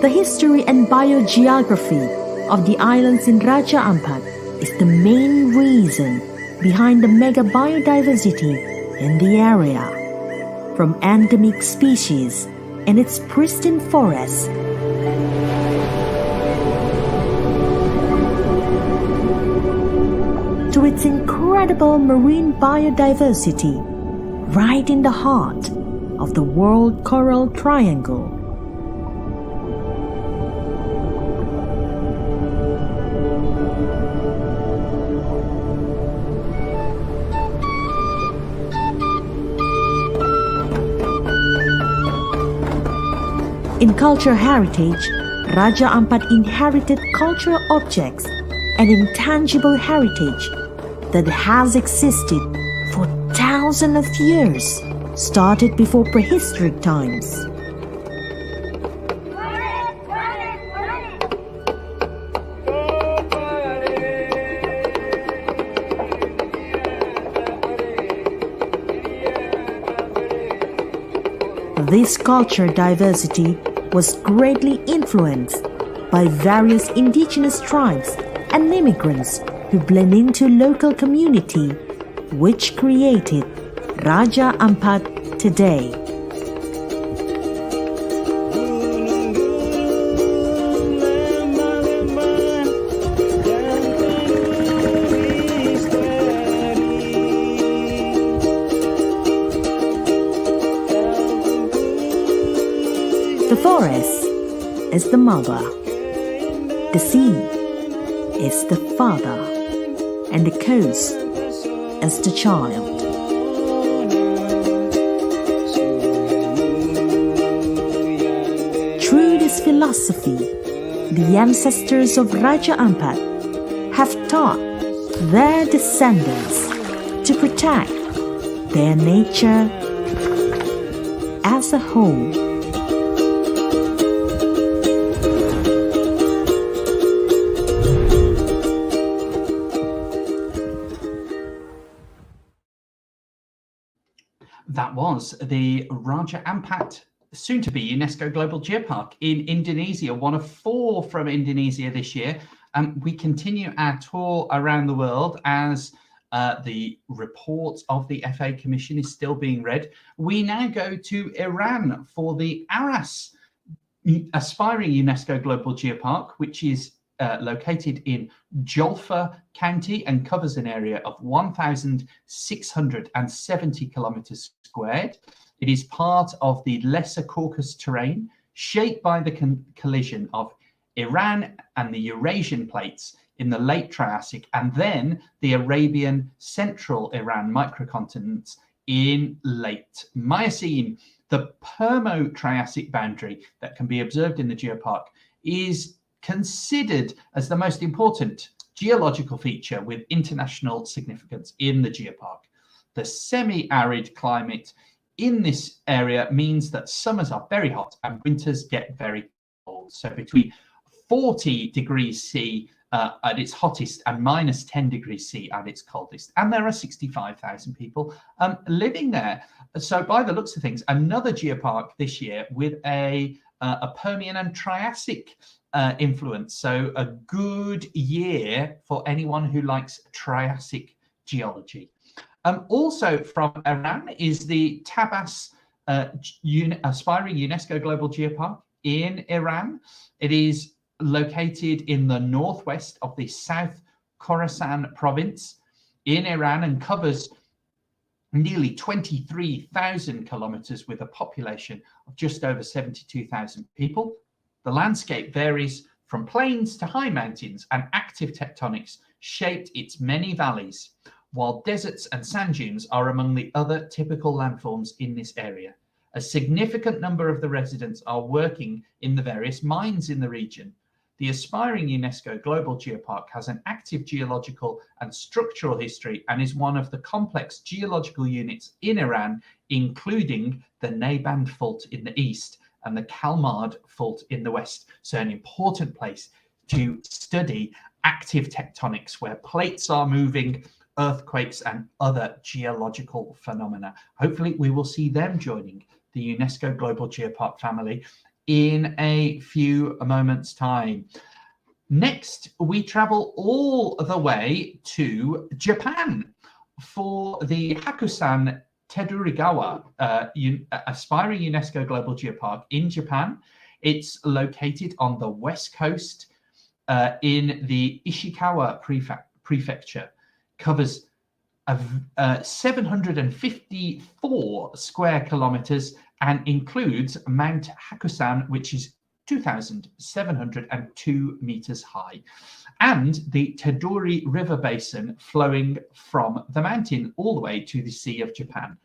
The history and biogeography of the islands in Raja Ampat is the main reason behind the mega biodiversity in the area, from endemic species and its pristine forests to its incredible marine biodiversity right in the heart of the World Coral Triangle. In cultural heritage, Raja Ampat inherited cultural objects and intangible heritage that has existed for thousands of years, started before prehistoric times. This cultural diversity was greatly influenced by various indigenous tribes and immigrants who blend into local community, which created Raja Ampat today. The forest is the mother, the sea is the father, and the coast is the child. Through this philosophy, the ancestors of Raja Ampat have taught their descendants to protect their nature as a whole. That was the Raja Ampat, soon to be UNESCO Global Geopark in Indonesia, one of 4 from Indonesia this year. We continue our tour around the world as the report of the FA Commission is still being read. We now go to Iran for the Aras aspiring UNESCO Global Geopark, which is located in Jolfa County and covers an area of 1,670 kilometers squared. It is part of the Lesser Caucasus terrain, shaped by the collision of Iran and the Eurasian plates in the late Triassic, and then the Arabian Central Iran microcontinents in late Miocene. The Permo-Triassic boundary that can be observed in the geopark is considered as the most important geological feature with international significance in the geopark. The semi-arid climate in this area means that summers are very hot and winters get very cold. So between 40 degrees C at its hottest and minus 10 degrees C at its coldest. And there are 65,000 people living there. So by the looks of things, another geopark this year with a Permian and Triassic influence. So a good year for anyone who likes Triassic geology. Also from Iran is the Tabbas Aspiring UNESCO Global Geopark in Iran. It is located in the northwest of the South Khorasan province in Iran and covers nearly 23,000 kilometers with a population of just over 72,000 people. The landscape varies from plains to high mountains, and active tectonics shaped its many valleys, while deserts and sand dunes are among the other typical landforms in this area. A significant number of the residents are working in the various mines in the region. The aspiring UNESCO Global Geopark has an active geological and structural history and is one of the complex geological units in Iran, including the Nayband Fault in the east and the Kalmard Fault in the west. So an important place to study active tectonics where plates are moving, earthquakes and other geological phenomena. Hopefully we will see them joining the UNESCO Global Geopark family in a few moments' time. Next, we travel all the way to Japan for the Hakusan Tedurigawa Aspiring UNESCO Global Geopark in Japan. It's located on the west coast in the Ishikawa prefecture. Covers 754 square kilometers and includes Mount Hakusan, which is 2,702 meters high, and the Teduri River basin flowing from the mountain all the way to the Sea of Japan.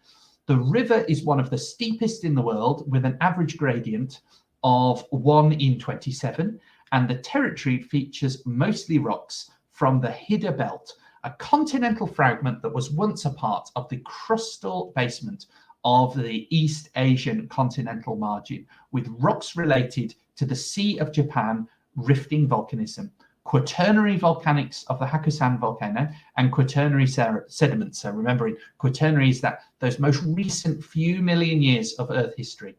The river is one of the steepest in the world, with an average gradient of 1 in 27, and the territory features mostly rocks from the Hida Belt, a continental fragment that was once a part of the crustal basement of the East Asian continental margin, with rocks related to the Sea of Japan rifting volcanism, quaternary volcanics of the Hakusan volcano, and quaternary sediments. So remembering quaternary is those most recent few million years of Earth history.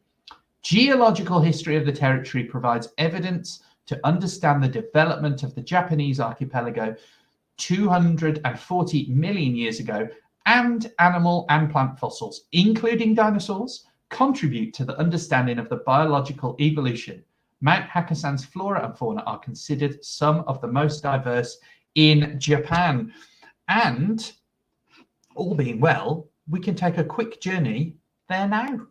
Geological history of the territory provides evidence to understand the development of the Japanese archipelago 240 million years ago, and animal and plant fossils, including dinosaurs, contribute to the understanding of the biological evolution. Mount Hakusan's flora and fauna are considered some of the most diverse in Japan. And all being well, we can take a quick journey there now.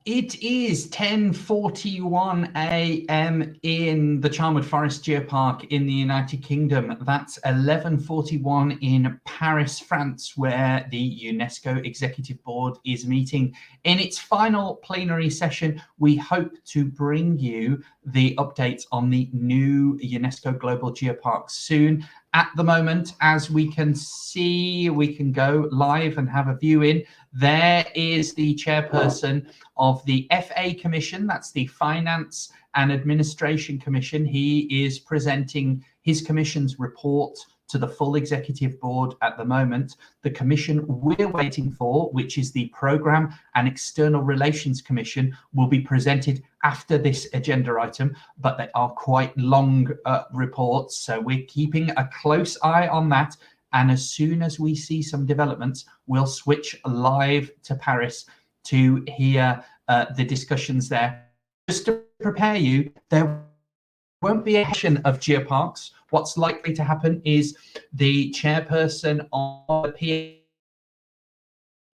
It is 10:41 a.m. in the Charnwood Forest Geopark in the United Kingdom. That's 11:41 in Paris, France, where the UNESCO Executive Board is meeting. In its final plenary session, we hope to bring you the updates on the new UNESCO Global Geoparks soon. At the moment, as we can see, we can go live and have a view in. There is the chairperson of the FA Commission, that's the Finance and Administration Commission. He is presenting his commission's report to the full executive board at the moment. The commission we're waiting for, which is the Programme and External Relations Commission, will be presented after this agenda item, but they are quite long reports, so we're keeping a close eye on that. And as soon as we see some developments, we'll switch live to Paris to hear the discussions there. Just to prepare you, there won't be a session of geoparks. What's likely to happen is the chairperson of the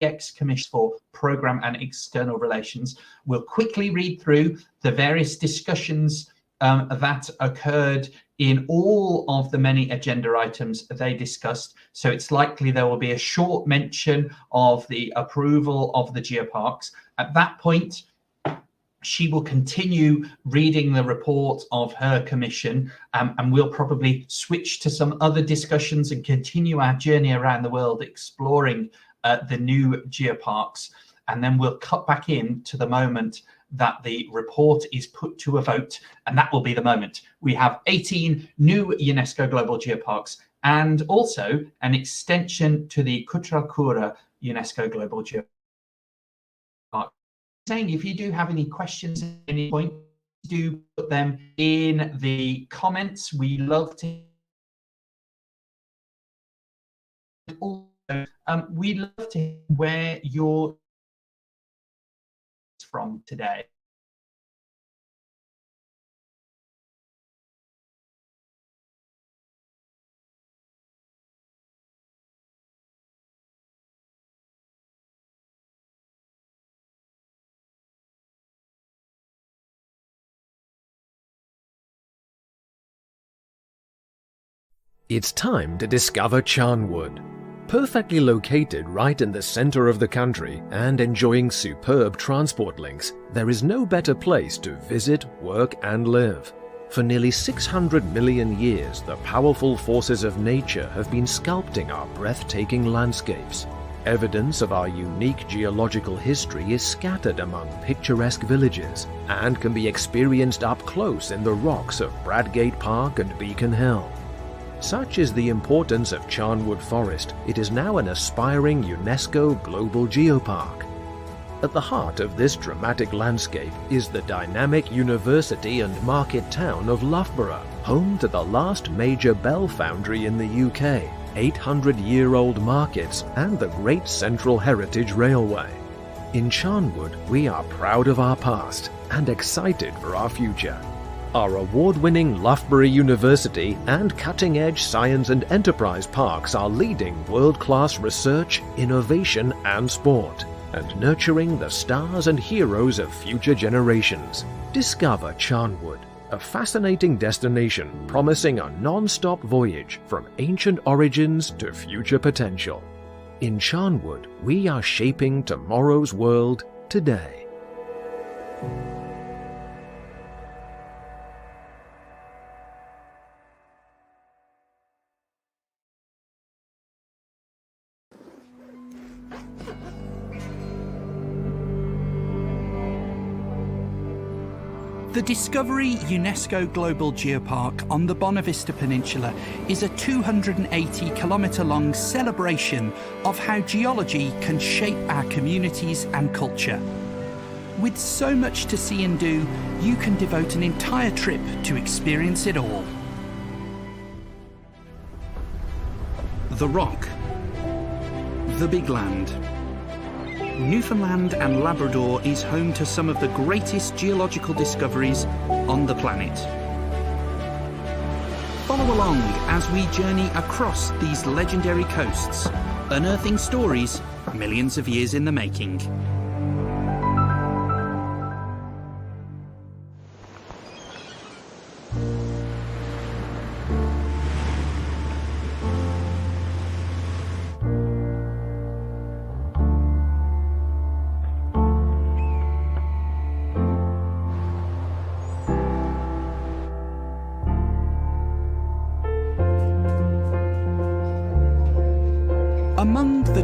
PX Commission for Programme and External Relations will quickly read through the various discussions that occurred in all of the many agenda items they discussed. So it's likely there will be a short mention of the approval of the geoparks. At that point, she will continue reading the report of her commission, and we'll probably switch to some other discussions and continue our journey around the world exploring the new geoparks. And then we'll cut back in to the moment that the report is put to a vote, and that will be the moment. We have 18 new UNESCO Global Geoparks and also an extension to the Kutralkura UNESCO Global Geopark. Saying if you do have any questions at any point, do put them in the comments. We love to also we love to hear where you're from today. It's time to discover Charnwood. Perfectly located right in the center of the country and enjoying superb transport links, there is no better place to visit, work and live. For nearly 600 million years, the powerful forces of nature have been sculpting our breathtaking landscapes. Evidence of our unique geological history is scattered among picturesque villages and can be experienced up close in the rocks of Bradgate Park and Beacon Hill. Such is the importance of Charnwood Forest, it is now an aspiring UNESCO Global Geopark. At the heart of this dramatic landscape is the dynamic university and market town of Loughborough, home to the last major bell foundry in the UK, 800-year-old markets and the Great Central Heritage Railway. In Charnwood, we are proud of our past and excited for our future. Our award-winning Loughborough University and cutting-edge science and enterprise parks are leading world-class research, innovation and sport, and nurturing the stars and heroes of future generations. Discover Charnwood, a fascinating destination promising a non-stop voyage from ancient origins to future potential. In Charnwood, we are shaping tomorrow's world today. The Discovery UNESCO Global Geopark on the Bonavista Peninsula is a 280-kilometre-long celebration of how geology can shape our communities and culture. With so much to see and do, you can devote an entire trip to experience it all. The Rock. The Big Land. Newfoundland and Labrador is home to some of the greatest geological discoveries on the planet. Follow along as we journey across these legendary coasts, unearthing stories millions of years in the making.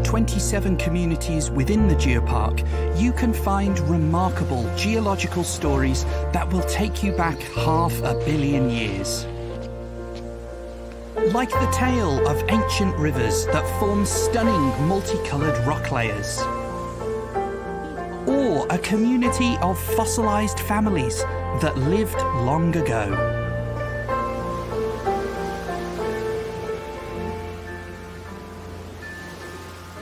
27 communities within the geopark, you can find remarkable geological stories that will take you back 500 million years. Like the tale of ancient rivers that form stunning multicoloured rock layers. Or a community of fossilised families that lived long ago.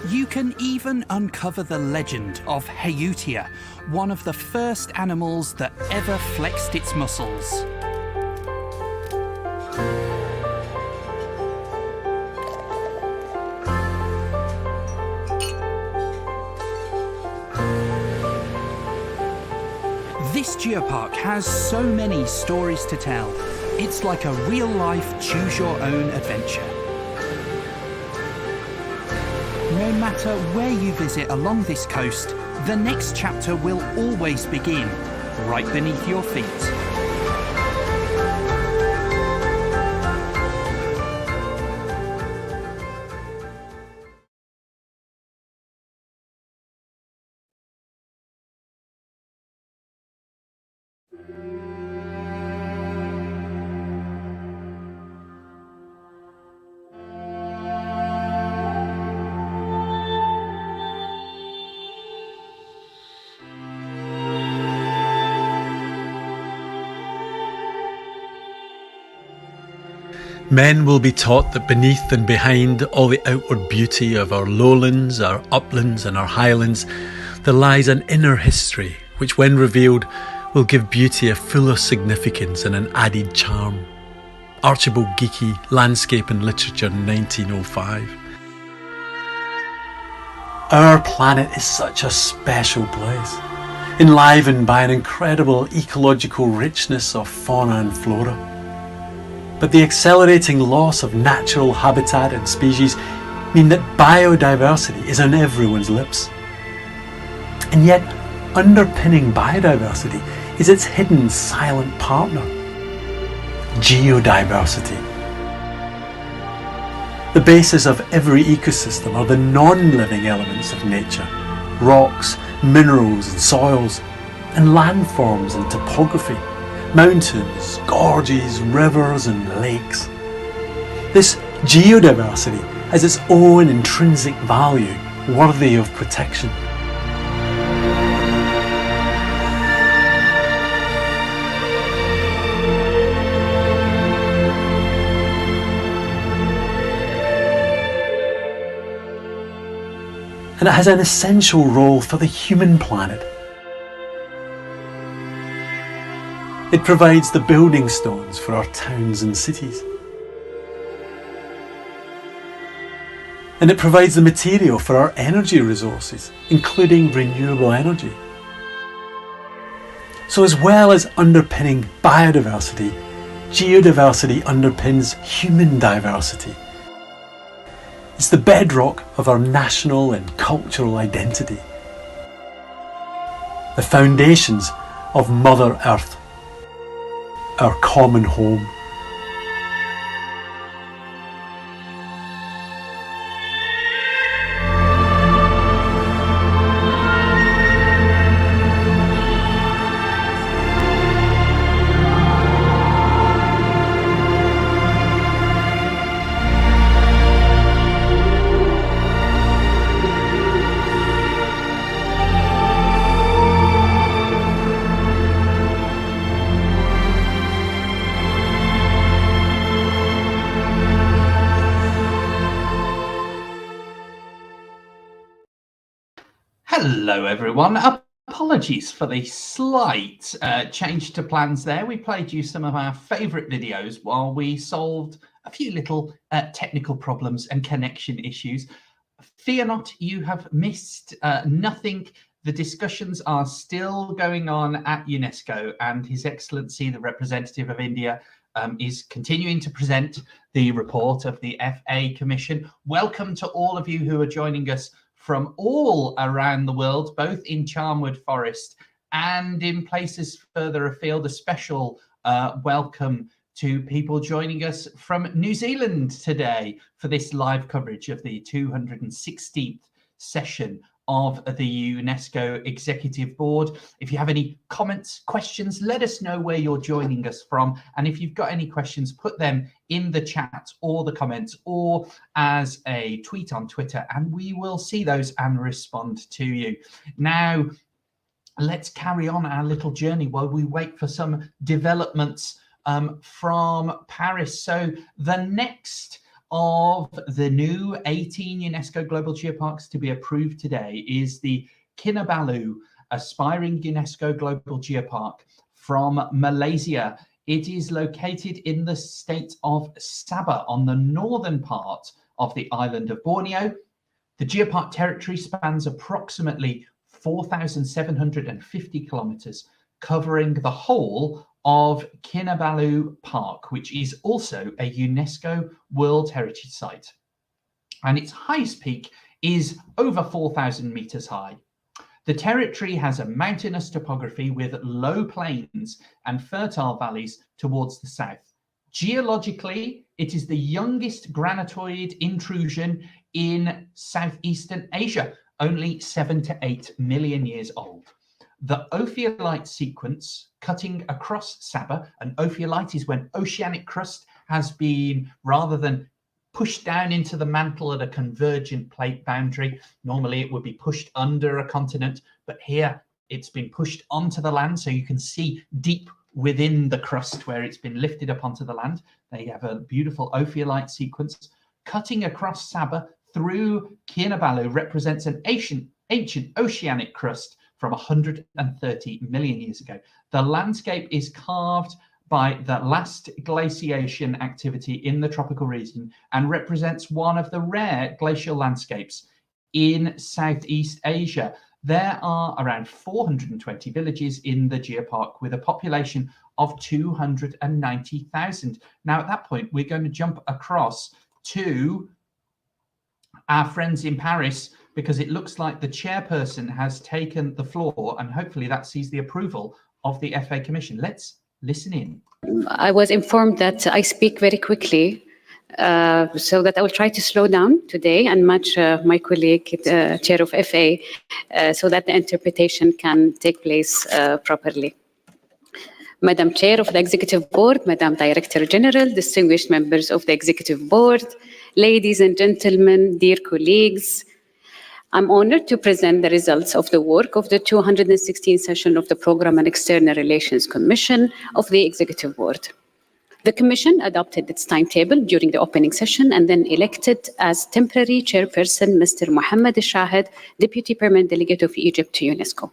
You can even uncover the legend of Hayutia, one of the first animals that ever flexed its muscles. This geopark has so many stories to tell. It's like a real-life choose-your-own adventure. No matter where you visit along this coast, the next chapter will always begin right beneath your feet. Men will be taught that beneath and behind all the outward beauty of our lowlands, our uplands and our highlands, there lies an inner history which, when revealed, will give beauty a fuller significance and an added charm. Archibald Geekie, Landscape and Literature, 1905. Our planet is such a special place, enlivened by an incredible ecological richness of fauna and flora. But the accelerating loss of natural habitat and species mean that biodiversity is on everyone's lips. And yet, underpinning biodiversity is its hidden silent partner, geodiversity. The basis of every ecosystem are the non-living elements of nature: rocks, minerals and soils, and landforms and topography. Mountains, gorges, rivers and lakes. This geodiversity has its own intrinsic value, worthy of protection. And it has an essential role for the human planet. It provides the building stones for our towns and cities. And it provides the material for our energy resources, including renewable energy. So as well as underpinning biodiversity, geodiversity underpins human diversity. It's the bedrock of our national and cultural identity. The foundations of Mother Earth, our common home. Hello everyone, apologies for the slight change to plans there. We played you some of our favourite videos while we solved a few little technical problems and connection issues. Fear not, you have missed nothing. The discussions are still going on at UNESCO, and His Excellency, the representative of India, is continuing to present the report of the FA Commission. Welcome to all of you who are joining us from all around the world, both in Charnwood Forest and in places further afield. A special welcome to people joining us from New Zealand today for this live coverage of the 216th session of the UNESCO Executive Board. If you have any comments, questions, let us know where you're joining us from. And if you've got any questions, put them in the chat or the comments or as a tweet on Twitter, and we will see those and respond to you. Now, let's carry on our little journey while we wait for some developments from Paris. So the next of the new 18 UNESCO Global Geoparks to be approved today is the Kinabalu Aspiring UNESCO Global Geopark from Malaysia. It is located in the state of Sabah on the northern part of the island of Borneo. The geopark territory spans approximately 4,750 kilometers, covering the whole of Kinabalu Park, which is also a UNESCO World Heritage Site. And its highest peak is over 4,000 meters high. The territory has a mountainous topography with low plains and fertile valleys towards the south. Geologically, it is the youngest granitoid intrusion in Southeastern Asia, only 7 to 8 million years old. The ophiolite sequence cutting across Sabah, and ophiolite is when oceanic crust has been, rather than pushed down into the mantle at a convergent plate boundary, normally it would be pushed under a continent, but here it's been pushed onto the land, so you can see deep within the crust where it's been lifted up onto the land. They have a beautiful ophiolite sequence. Cutting across Sabah through Kinabalu represents an ancient oceanic crust from 130 million years ago. The landscape is carved by the last glaciation activity in the tropical region and represents one of the rare glacial landscapes in Southeast Asia. There are around 420 villages in the geopark with a population of 290,000. Now, at that point, we're going to jump across to our friends in Paris, because it looks like the chairperson has taken the floor, and hopefully that sees the approval of the FA Commission. Let's listen in. I was informed that I speak very quickly, so that I will try to slow down today and match my colleague, Chair of FA, so that the interpretation can take place properly. Madam Chair of the Executive Board, Madam Director General, distinguished members of the Executive Board, ladies and gentlemen, dear colleagues, I'm honored to present the results of the work of the 216th session of the Program and External Relations Commission of the Executive Board. The Commission adopted its timetable during the opening session and then elected as temporary chairperson Mr. Mohammed Shahid, Deputy Permanent Delegate of Egypt to UNESCO.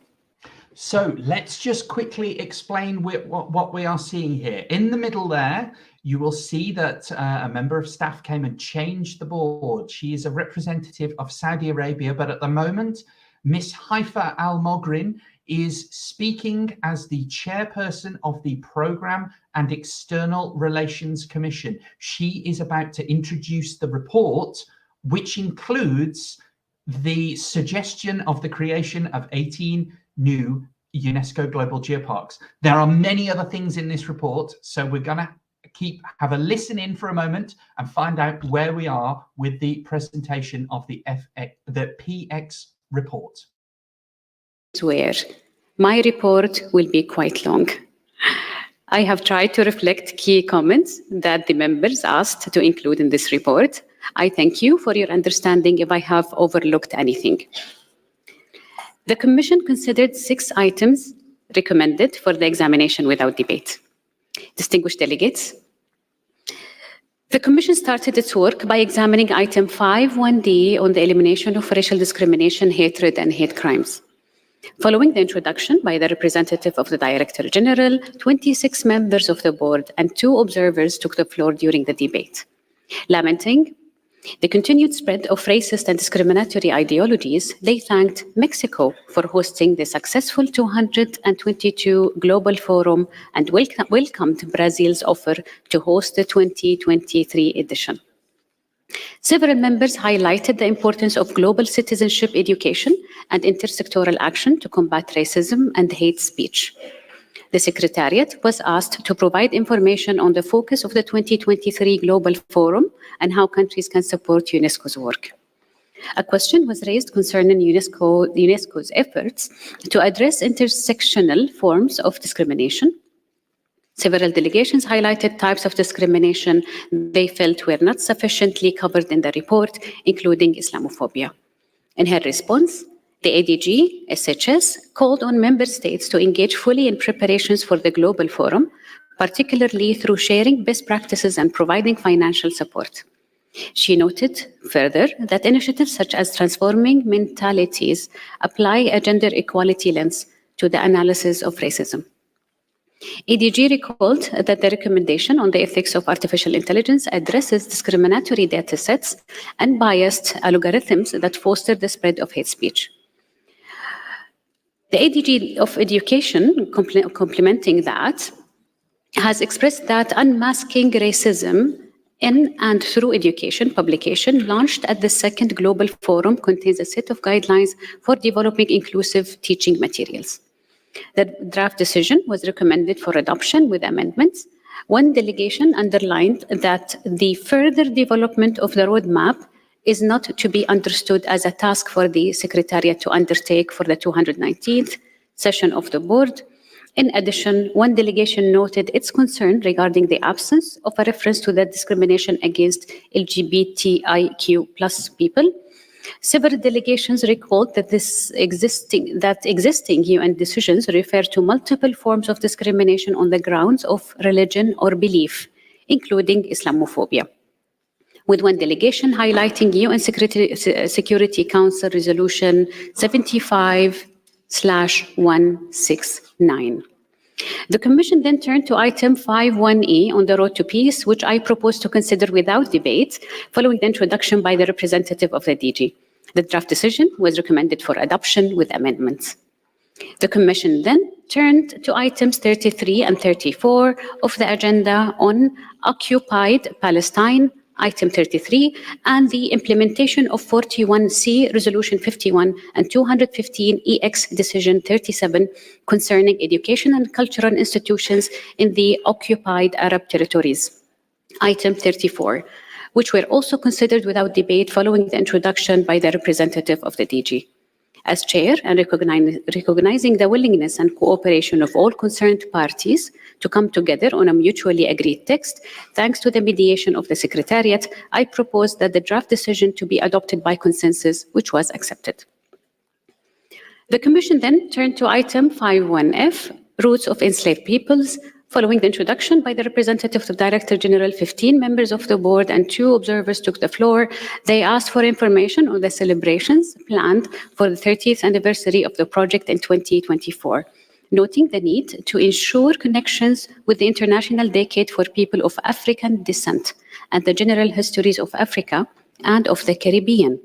So let's just quickly explain what we are seeing here. In the middle there, you will see that a member of staff came and changed the board. She is a representative of Saudi Arabia, but at the moment, Miss Haifa Al-Mogrin is speaking as the chairperson of the Programme and External Relations Commission. She is about to introduce the report, which includes the suggestion of the creation of 18 new UNESCO Global Geoparks. There are many other things in this report, so we're going to have a listen in for a moment and find out where we are with the presentation of the PX report. Where my report will be quite long. I have tried to reflect key comments that the members asked to include in this report. I thank you for your understanding if I have overlooked anything. The Commission considered 6 items recommended for the examination without debate. Distinguished delegates, the Commission started its work by examining item 5.1d on the elimination of racial discrimination, hatred, and hate crimes. Following the introduction by the representative of the Director General, 26 members of the board and 2 observers took the floor during the debate. Lamenting the continued spread of racist and discriminatory ideologies, they thanked Mexico for hosting the successful 222 Global Forum and welcomed Brazil's offer to host the 2023 edition. Several members highlighted the importance of global citizenship education and intersectoral action to combat racism and hate speech. The Secretariat was asked to provide information on the focus of the 2023 Global Forum and how countries can support UNESCO's work. A question was raised concerning UNESCO's efforts to address intersectional forms of discrimination. Several delegations highlighted types of discrimination they felt were not sufficiently covered in the report, including Islamophobia. In her response, the ADG SHS called on member states to engage fully in preparations for the Global Forum, particularly through sharing best practices and providing financial support. She noted further that initiatives such as transforming mentalities apply a gender equality lens to the analysis of racism. ADG recalled that the recommendation on the ethics of artificial intelligence addresses discriminatory data sets and biased algorithms that foster the spread of hate speech. The ADG of Education, complementing that, has expressed that unmasking racism in and through education publication launched at the second Global Forum contains a set of guidelines for developing inclusive teaching materials. The draft decision was recommended for adoption with amendments. One delegation underlined that the further development of the roadmap is not to be understood as a task for the Secretariat to undertake for the 219th session of the board. In addition, one delegation noted its concern regarding the absence of a reference to the discrimination against LGBTIQ+ people. Several delegations recalled that existing UN decisions refer to multiple forms of discrimination on the grounds of religion or belief, including Islamophobia, with one delegation highlighting UN Security Council Resolution 75/169. The Commission then turned to item 5.1e on the road to peace, which I propose to consider without debate, following the introduction by the representative of the DG. The draft decision was recommended for adoption with amendments. The Commission then turned to items 33 and 34 of the agenda on occupied Palestine, item 33, and the implementation of 41C Resolution 51 and 215 EX Decision 37 concerning education and cultural institutions in the occupied Arab territories, item 34, which were also considered without debate following the introduction by the representative of the DG. As chair and recognizing the willingness and cooperation of all concerned parties to come together on a mutually agreed text, thanks to the mediation of the Secretariat, I propose that the draft decision to be adopted by consensus, which was accepted. The Commission then turned to item 5.1f, Roots of Enslaved Peoples. Following the introduction by the representative of the Director General, 15 members of the board and 2 observers took the floor. They asked for information on the celebrations planned for the 30th anniversary of the project in 2024, noting the need to ensure connections with the International Decade for People of African Descent and the general histories of Africa and of the Caribbean.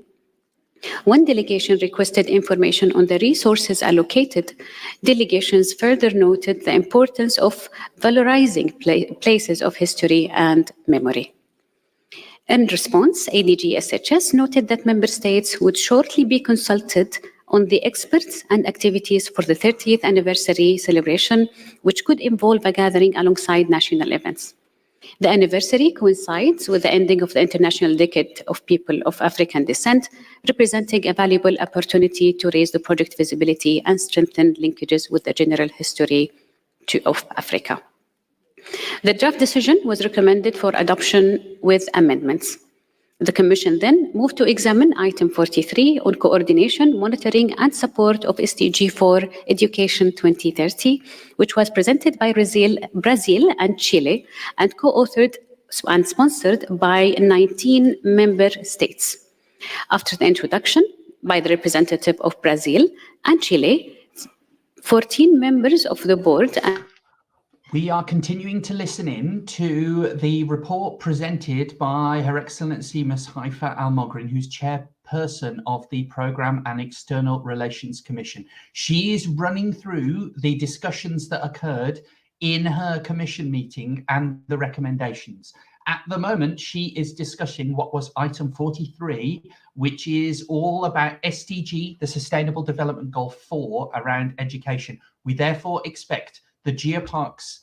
One delegation requested information on the resources allocated. Delegations further noted the importance of valorizing places of history and memory. In response, ADG SHS noted that member states would shortly be consulted on the experts and activities for the 30th anniversary celebration, which could involve a gathering alongside national events. The anniversary coincides with the ending of the International Decade of People of African Descent, representing a valuable opportunity to raise the project visibility and strengthen linkages with the general history of Africa. The draft decision was recommended for adoption with amendments. The Commission then moved to examine item 43 on coordination, monitoring and support of SDG 4 Education 2030, which was presented by Brazil and Chile and co-authored and sponsored by 19 member states. After the introduction by the representative of Brazil and Chile, 14 members of the board We are continuing to listen in to the report presented by Her Excellency Ms. Haifa Al-Mogrin, who's chairperson of the Programme and External Relations Commission. She is running through the discussions that occurred in her commission meeting and the recommendations. At the moment, she is discussing what was item 43, which is all about SDG, the Sustainable Development Goal 4, around education. We therefore expect the Geoparks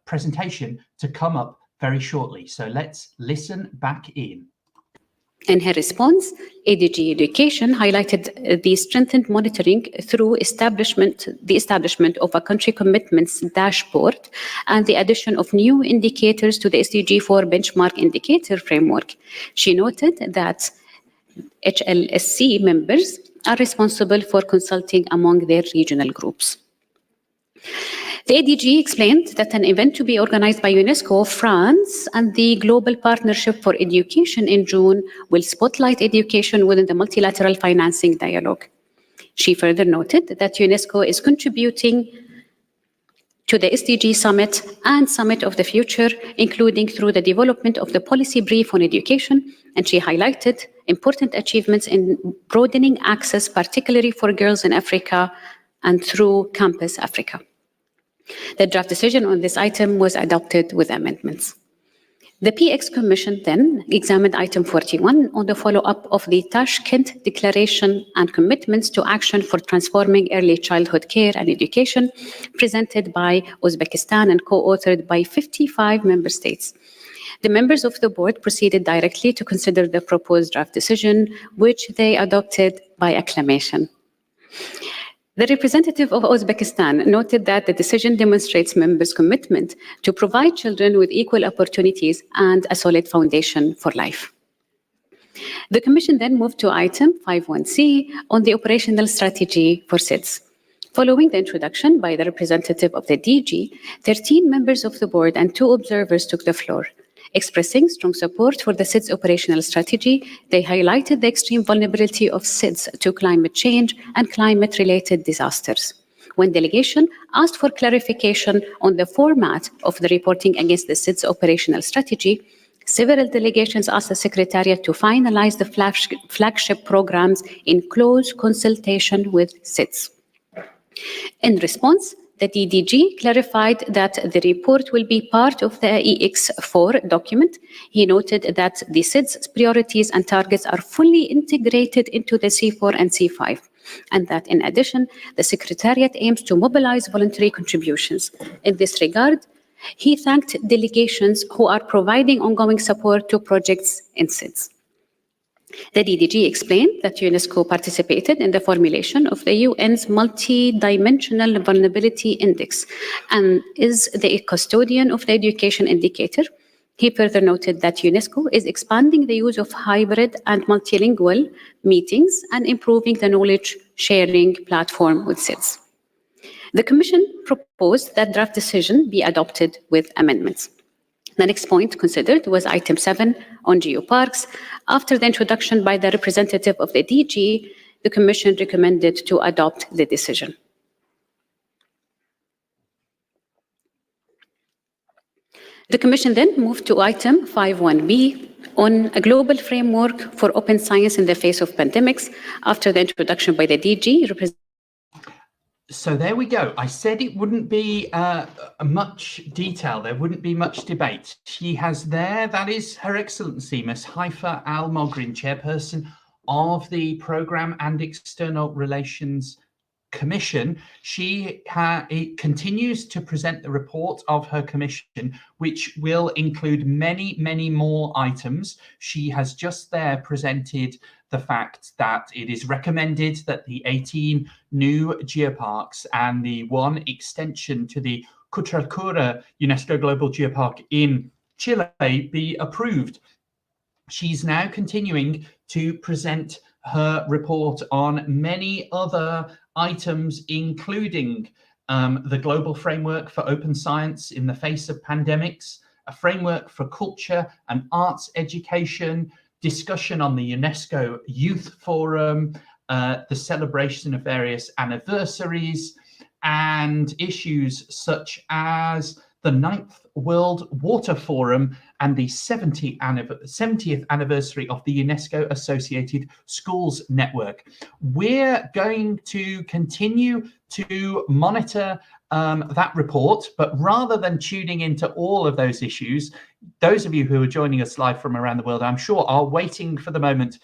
presentation to come up very shortly. So let's listen back in. In her response, ADG Education highlighted the strengthened monitoring through the establishment of a country commitments dashboard and the addition of new indicators to the SDG4 benchmark indicator framework. She noted that HLSC members are responsible for consulting among their regional groups. The ADG explained that an event to be organized by UNESCO, France, and the Global Partnership for Education in June will spotlight education within the multilateral financing dialogue. She further noted that UNESCO is contributing to the SDG Summit and Summit of the Future, including through the development of the policy brief on education, and she highlighted important achievements in broadening access, particularly for girls in Africa and through Campus Africa. The draft decision on this item was adopted with amendments. The PX Commission then examined item 41 on the follow-up of the Tashkent Declaration and Commitments to Action for Transforming Early Childhood Care and Education, presented by Uzbekistan and co-authored by 55 member states. The members of the board proceeded directly to consider the proposed draft decision, which they adopted by acclamation. The representative of Uzbekistan noted that the decision demonstrates members' commitment to provide children with equal opportunities and a solid foundation for life. The Commission then moved to item 51C on the operational strategy for SIDS. Following the introduction by the representative of the DG, 13 members of the board and 2 observers took the floor. Expressing strong support for the SIDS operational strategy, they highlighted the extreme vulnerability of SIDS to climate change and climate-related disasters. When delegation asked for clarification on the format of the reporting against the SIDS operational strategy, several delegations asked the Secretariat to finalize the flagship programs in close consultation with SIDS. In response, the DDG clarified that the report will be part of the EX4 document. He noted that the SIDS priorities and targets are fully integrated into the C4 and C5, and that in addition, the Secretariat aims to mobilize voluntary contributions. In this regard, he thanked delegations who are providing ongoing support to projects in SIDS. The DDG explained that UNESCO participated in the formulation of the UN's Multi-Dimensional Vulnerability Index and is the custodian of the education indicator. He further noted that UNESCO is expanding the use of hybrid and multilingual meetings and improving the knowledge sharing platform with SIDS. The Commission proposed that draft decision be adopted with amendments. The next point considered was item 7 on geoparks. After the introduction by the representative of the DG, the Commission recommended to adopt the decision. The Commission then moved to item 51B on a global framework for open science in the face of pandemics. After the introduction by the DG, So there we go. I said it wouldn't be much detail. There wouldn't be much debate. She has there, that is Her Excellency, Ms. Haifa Al-Mogrin, Chairperson of the Programme and External Relations Commission. She continues to present the report of her commission, which will include many, many more items. She has just there presented the fact that it is recommended that the 18 new geoparks and the 1 extension to the Cutralcura UNESCO Global Geopark in Chile be approved. She's now continuing to present her report on many other items, including the global framework for open science in the face of pandemics, a framework for culture and arts education, discussion on the UNESCO Youth Forum, the celebration of various anniversaries, and issues such as the 9th World Water Forum and the 70th anniversary of the UNESCO Associated Schools Network. We're going to continue to monitor that report, but rather than tuning into all of those issues, those of you who are joining us live from around the world, I'm sure, are waiting for the moment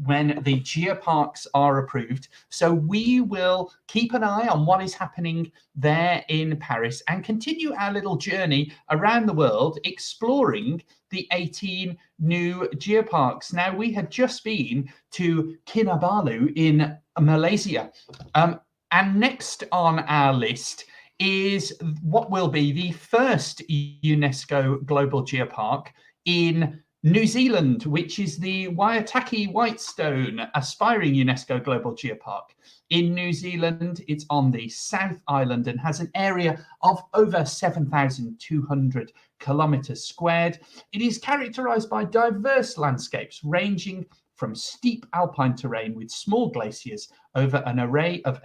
when the geoparks are approved. So we will keep an eye on what is happening there in Paris and continue our little journey around the world exploring the 18 new geoparks. Now, we had just been to Kinabalu in Malaysia. And next on our list is what will be the first UNESCO Global Geopark in New Zealand, which is the Waitaki Whitestone Aspiring UNESCO Global Geopark. In New Zealand, it's on the South Island and has an area of over 7,200 kilometres squared. It is characterised by diverse landscapes ranging from steep alpine terrain with small glaciers over an array of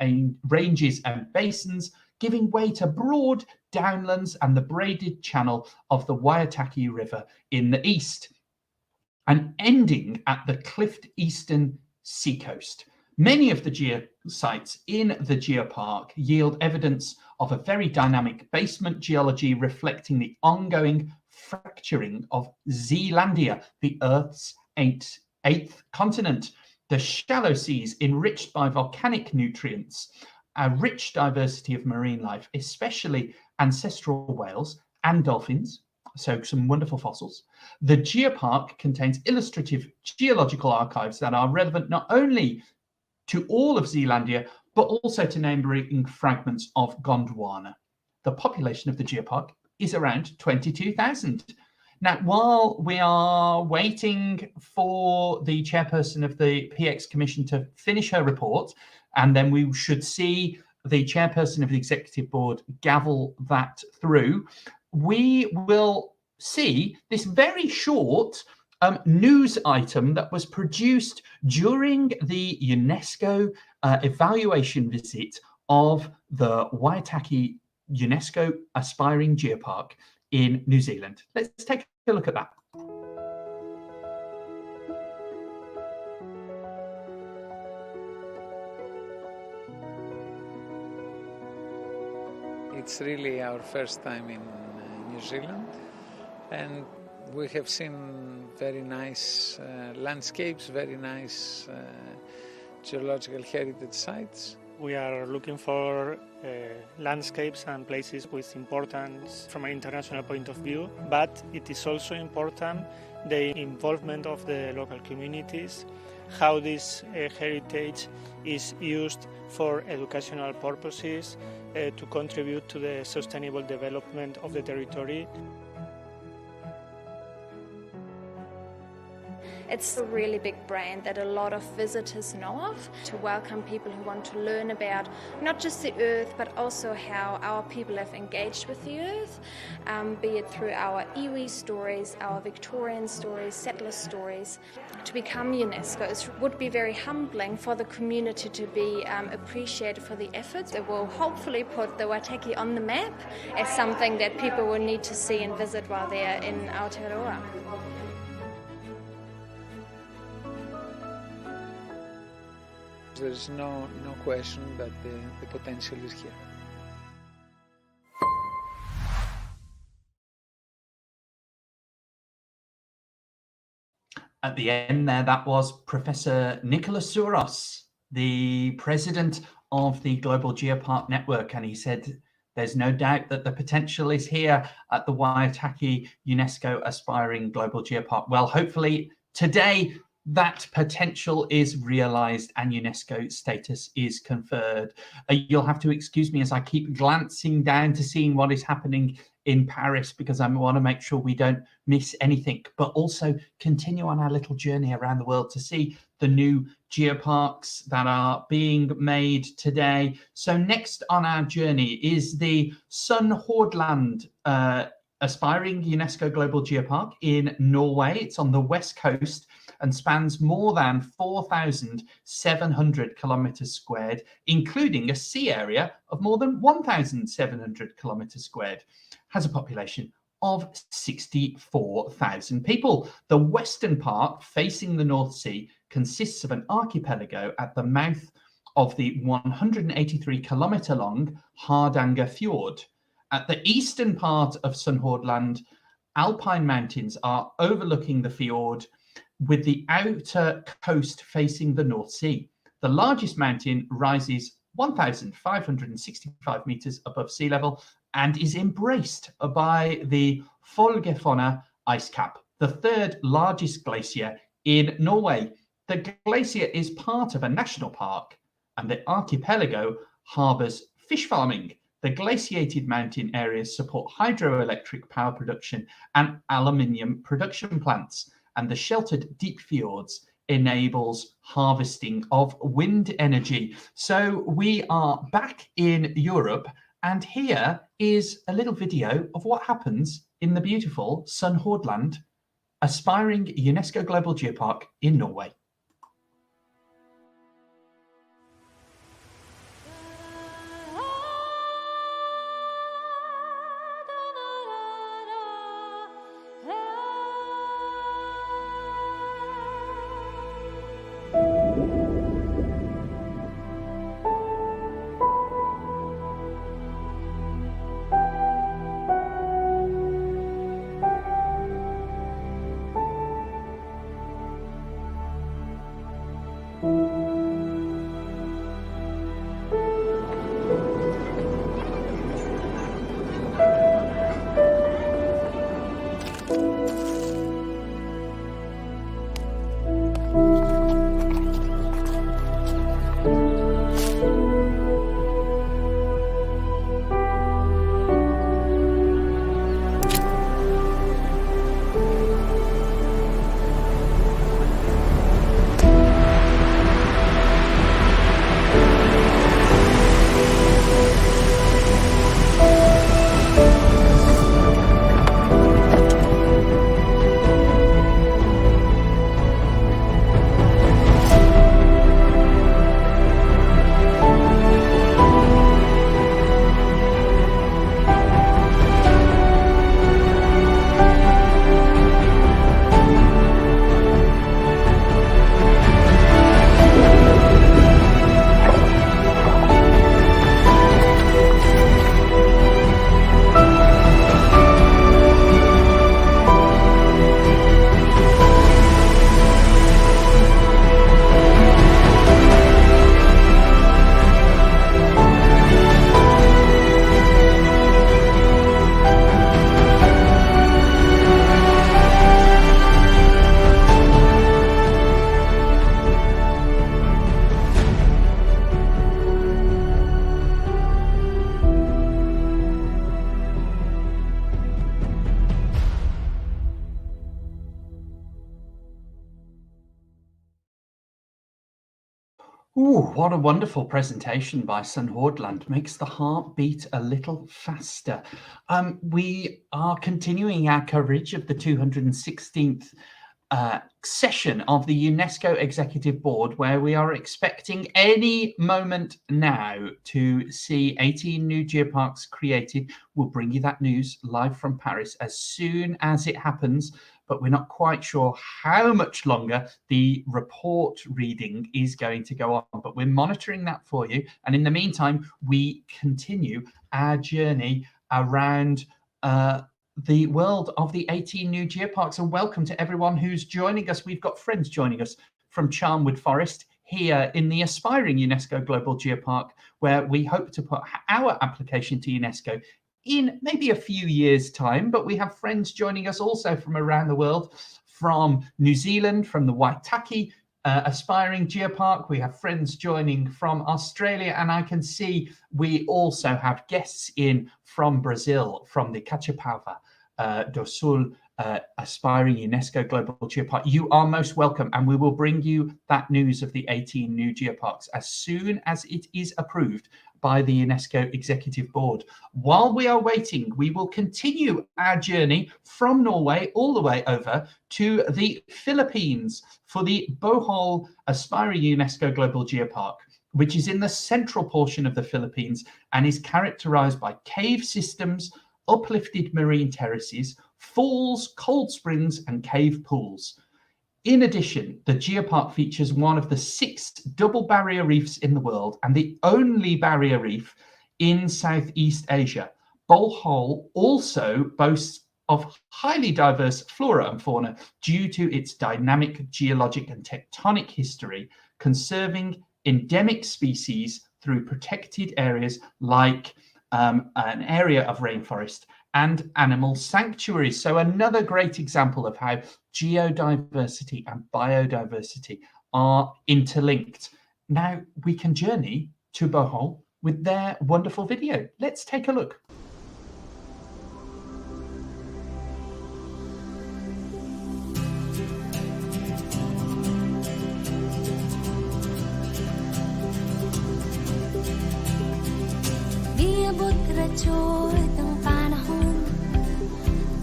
ranges and basins, giving way to broad downlands and the braided channel of the Waitaki River in the east, and ending at the cliffed eastern seacoast. Many of the geosites in the geopark yield evidence of a very dynamic basement geology reflecting the ongoing fracturing of Zealandia, the Earth's eighth continent. The shallow seas enriched by volcanic nutrients, a rich diversity of marine life, especially ancestral whales and dolphins, so some wonderful fossils. The geopark contains illustrative geological archives that are relevant not only to all of Zealandia, but also to neighbouring fragments of Gondwana. The population of the geopark is around 22,000. Now, while we are waiting for the chairperson of the PX Commission to finish her report, and then we should see the chairperson of the Executive Board gavel that through, we will see this very short news item that was produced during the UNESCO evaluation visit of the Waitaki UNESCO Aspiring Geopark in New Zealand. Let's take a look at that. It's really our first time in New Zealand, and we have seen very nice landscapes, very nice geological heritage sites. We are looking for landscapes and places with importance from an international point of view, but it is also important the involvement of the local communities, how this heritage is used for educational purposes, to contribute to the sustainable development of the territory. It's a really big brand that a lot of visitors know of, to welcome people who want to learn about not just the Earth, but also how our people have engaged with the Earth, be it through our iwi stories, our Victorian stories, settler stories. To become UNESCO, it would be very humbling for the community to be appreciated for the efforts. It will hopefully put the Waitaki on the map as something that people will need to see and visit while they're in Aotearoa. There is no question that the potential is here. At the end there, that was Professor Nicholas Souros, the president of the Global Geopark Network, and he said there's no doubt that the potential is here at the Waitaki UNESCO Aspiring Global Geopark. Well, hopefully today that potential is realised and UNESCO status is conferred. You'll have to excuse me as I keep glancing down to seeing what is happening in Paris, because I want to make sure we don't miss anything, but also continue on our little journey around the world to see the new geoparks that are being made today. So next on our journey is the Sunnhordland Aspiring UNESCO Global Geopark in Norway. It's on the west coast and spans more than 4,700 kilometres squared, including a sea area of more than 1,700 kilometres squared. Has a population of 64,000 people. The western part, facing the North Sea, consists of an archipelago at the mouth of the 183-kilometre long Hardanger Fjord. At the eastern part of Sunnhordland, alpine mountains are overlooking the fjord, with the outer coast facing the North Sea. The largest mountain rises 1,565 meters above sea level and is embraced by the Folgefonna ice cap, the third largest glacier in Norway. The glacier is part of a national park, and the archipelago harbours fish farming. The glaciated mountain areas support hydroelectric power production and aluminium production plants, and the sheltered deep fjords enables harvesting of wind energy. So we are back in Europe, and here is a little video of what happens in the beautiful Sunnhordland, aspiring UNESCO Global Geopark in Norway. Ooh, what a wonderful presentation by Sunnhordland. Makes the heart beat a little faster. We are continuing our coverage of the 216th session of the UNESCO Executive Board, where we are expecting any moment now to see 18 new geoparks created. We'll bring you that news live from Paris as soon as it happens, but we're not quite sure how much longer the report reading is going to go on, but we're monitoring that for you. And in the meantime, we continue our journey around the world of the 18 new geoparks. And welcome to everyone who's joining us. We've got friends joining us from Charnwood Forest here in the aspiring UNESCO Global Geopark, where we hope to put our application to UNESCO in maybe a few years' time. But we have friends joining us also from around the world, from New Zealand, from the Waitaki aspiring geopark. We have friends joining from Australia, and I can see we also have guests in from Brazil, from the Caçapava do Sul aspiring UNESCO Global Geopark. You are most welcome, and we will bring you that news of the 18 new geoparks as soon as it is approved by the UNESCO Executive Board. While we are waiting, we will continue our journey from Norway all the way over to the Philippines for the Bohol aspiring UNESCO Global Geopark, which is in the central portion of the Philippines and is characterized by cave systems, uplifted marine terraces, falls, cold springs, and cave pools. In addition, the geopark features one of the 6 double barrier reefs in the world and the only barrier reef in Southeast Asia. Bohol also boasts of highly diverse flora and fauna due to its dynamic geologic and tectonic history, conserving endemic species through protected areas like an area of rainforest and animal sanctuaries. So another great example of how geodiversity and biodiversity are interlinked. Now we can journey to Bohol with their wonderful video. Let's take a look. Iabot radyo ng panahon,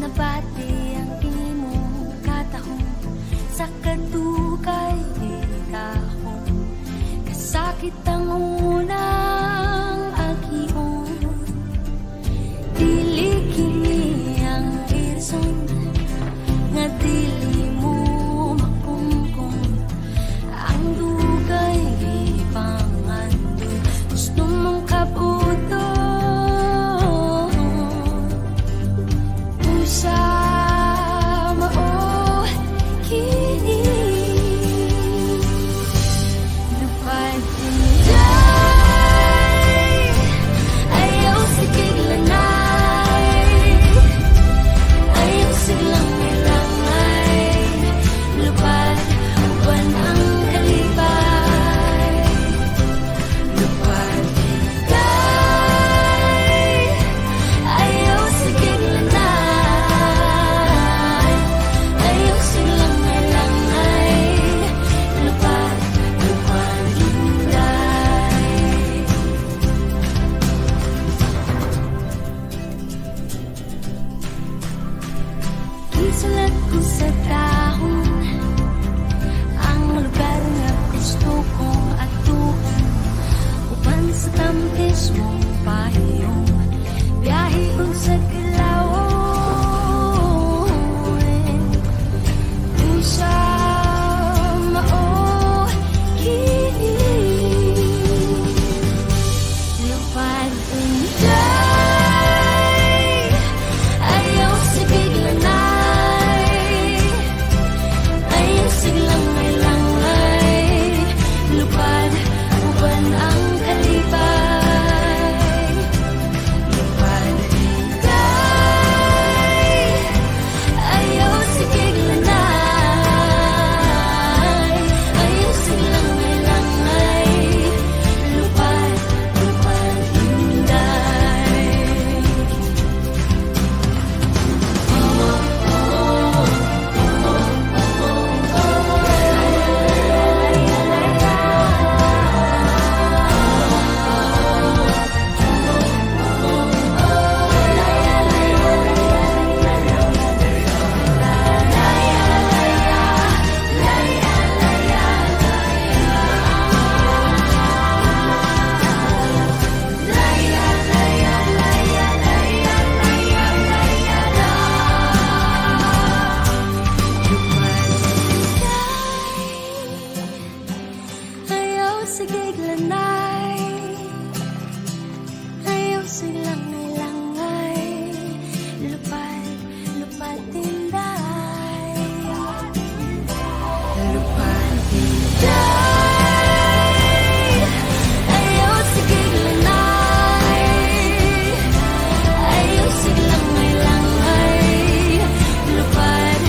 nabati ang imong katahon, sa kadugay di kahon, kasakit ang unang aghihon, dili kini ang irson, nga dili mo makungkong, ang dugay di pangando, gusto mong kabuto. Isulat ko sa dahon ang lugar nga gusto kong atuon, uban sa tampis mong pahiyong biyahon sa kilawon. Usa mao kini lupad unday, ayaw sa biglanay, ayaw siglang may langay, lupad uban ang kalibay, lupad day, ayaw sa biglanay, ayaw siglang may langay, lupad day. Ayaw sa giglanay, ayaw silang may langay, lupad, lupad tinday, lupad tinday, ayaw sa giglanay, ayaw silang may langay, lupad,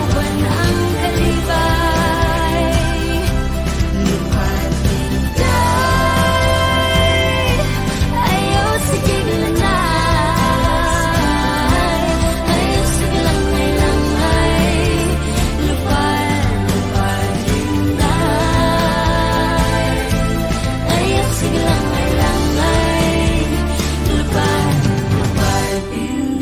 uban ang kalibay, lupad tinday, ayaw sa giglanay, ayaw silang may langay, lupad, lupad tinday, ayaw silang may langay, lupad, lupad tinday.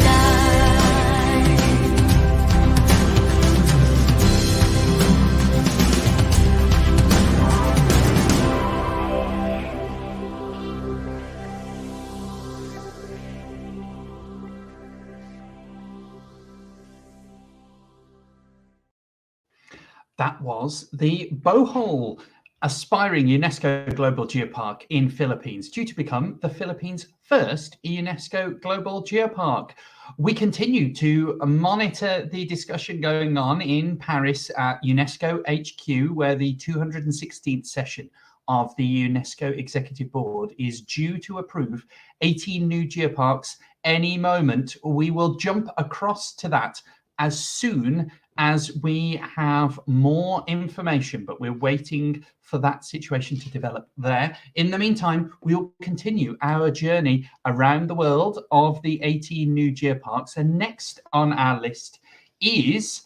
That was the Bohol aspiring UNESCO Global Geopark in Philippines, due to become the Philippines' first UNESCO Global Geopark. We continue to monitor the discussion going on in Paris at UNESCO HQ, where the 216th session of the UNESCO Executive Board is due to approve 18 new geoparks any moment. We will jump across to that as soon as we have more information, but we're waiting for that situation to develop there. In the meantime, we'll continue our journey around the world of the 18 new geoparks. And next on our list is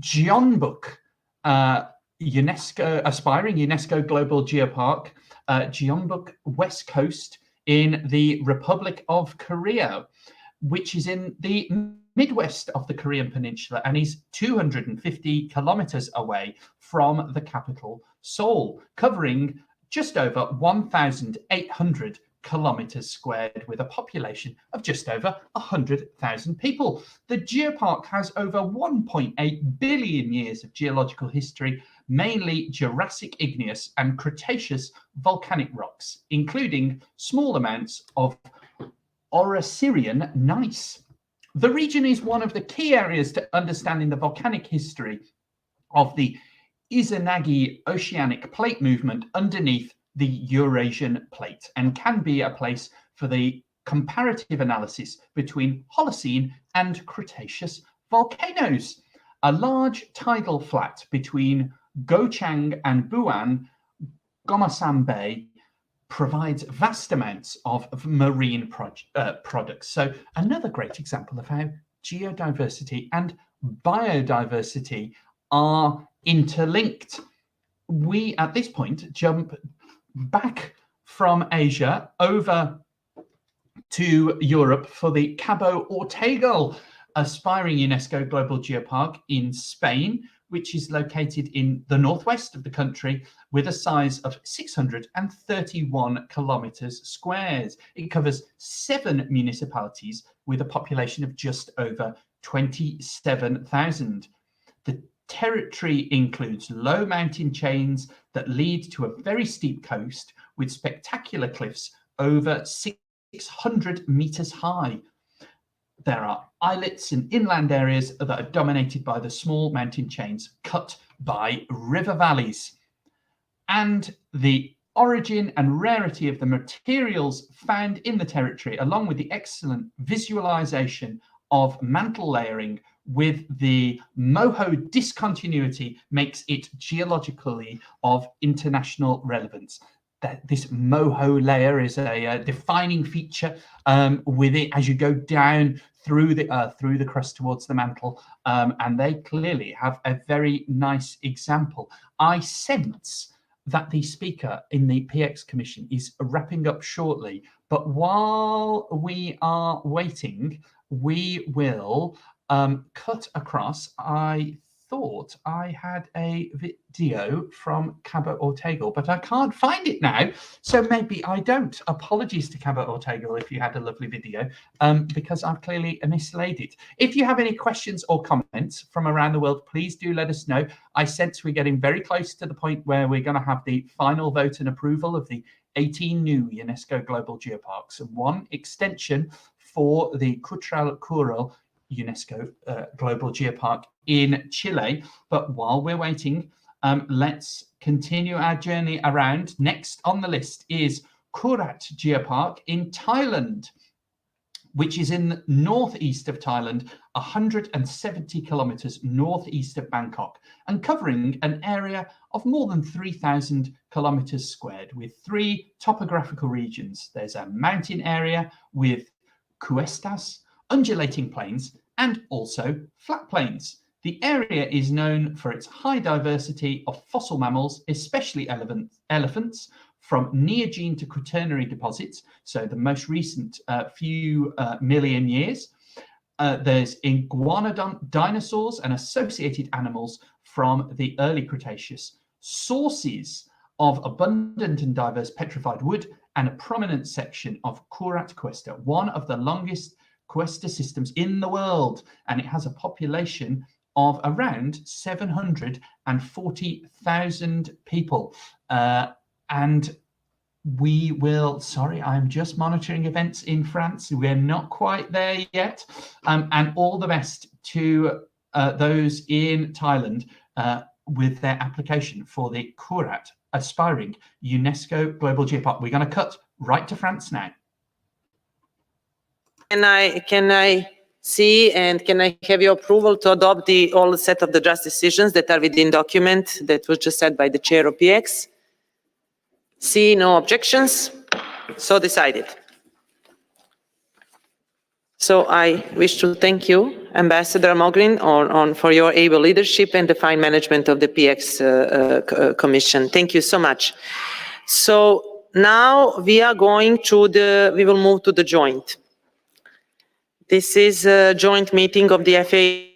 Charnwood, aspiring UNESCO Global Geopark, Charnwood West Coast in the Republic of Korea, which is in the Midwest of the Korean Peninsula and is 250 kilometers away from the capital, Seoul, covering just over 1,800 kilometers squared with a population of just over 100,000 people. The geopark has over 1.8 billion years of geological history, mainly Jurassic igneous and Cretaceous volcanic rocks, including small amounts of Orosirian gneiss. The region is one of the key areas to understanding the volcanic history of the Izanagi oceanic plate movement underneath the Eurasian plate, and can be a place for the comparative analysis between Holocene and Cretaceous volcanoes. A large tidal flat between Gochang and Buan, Gomasam Bay, provides vast amounts of marine products. So another great example of how geodiversity and biodiversity are interlinked. We, at this point, jump back from Asia over to Europe for the Cabo Ortegal aspiring UNESCO Global Geopark in Spain, which is located in the northwest of the country with a size of 631 kilometers squared. It covers 7 municipalities with a population of just over 27,000. The territory includes low mountain chains that lead to a very steep coast with spectacular cliffs over 600 meters high. There are islets and inland areas that are dominated by the small mountain chains cut by river valleys. And the origin and rarity of the materials found in the territory, along with the excellent visualization of mantle layering with the Moho discontinuity, makes it geologically of international relevance. That this Moho layer is a defining feature with it as you go down through the earth, through the crust towards the mantle, and they clearly have a very nice example. I sense that the speaker in the PX Commission is wrapping up shortly, but while we are waiting, we will cut across. I thought I had a video from Cabo Ortegal, but I can't find it now, so maybe I don't. Apologies to Cabo Ortegal if you had a lovely video, because I've clearly mislaid it. If you have any questions or comments from around the world, please do let us know. I sense we're getting very close to the point where we're going to have the final vote and approval of the 18 new UNESCO Global Geoparks, and one extension for the Cutral UNESCO Global Geopark in Chile. But while we're waiting, let's continue our journey around. Next on the list is Kurat Geopark in Thailand, which is in the northeast of Thailand, 170 kilometers northeast of Bangkok, and covering an area of more than 3,000 kilometers squared with 3 topographical regions. There's a mountain area with cuestas, undulating plains, and also flat plains. The area is known for its high diversity of fossil mammals, especially elephants, from Neogene to Quaternary deposits, so the most recent few million years. There's iguanodon dinosaurs and associated animals from the early Cretaceous, sources of abundant and diverse petrified wood, and a prominent section of Kurat Cuesta, one of the longest cuesta systems in the world, and it has a population of around 740,000 people. and we will, sorry, I'm just monitoring events in France. We're not quite there yet. And all the best to those in Thailand with their application for the Kurat aspiring UNESCO Global Geopark. We're going to cut right to France now. Can I see and can I have your approval to adopt the all set of the draft decisions that are within document that was just said by the chair of PX? See no objections, so decided. So I wish to thank you, Ambassador Mogrin, for your able leadership and the fine management of the PX Commission. Thank you so much. So now we are going to we will move to the joint. This is a joint meeting of the FA.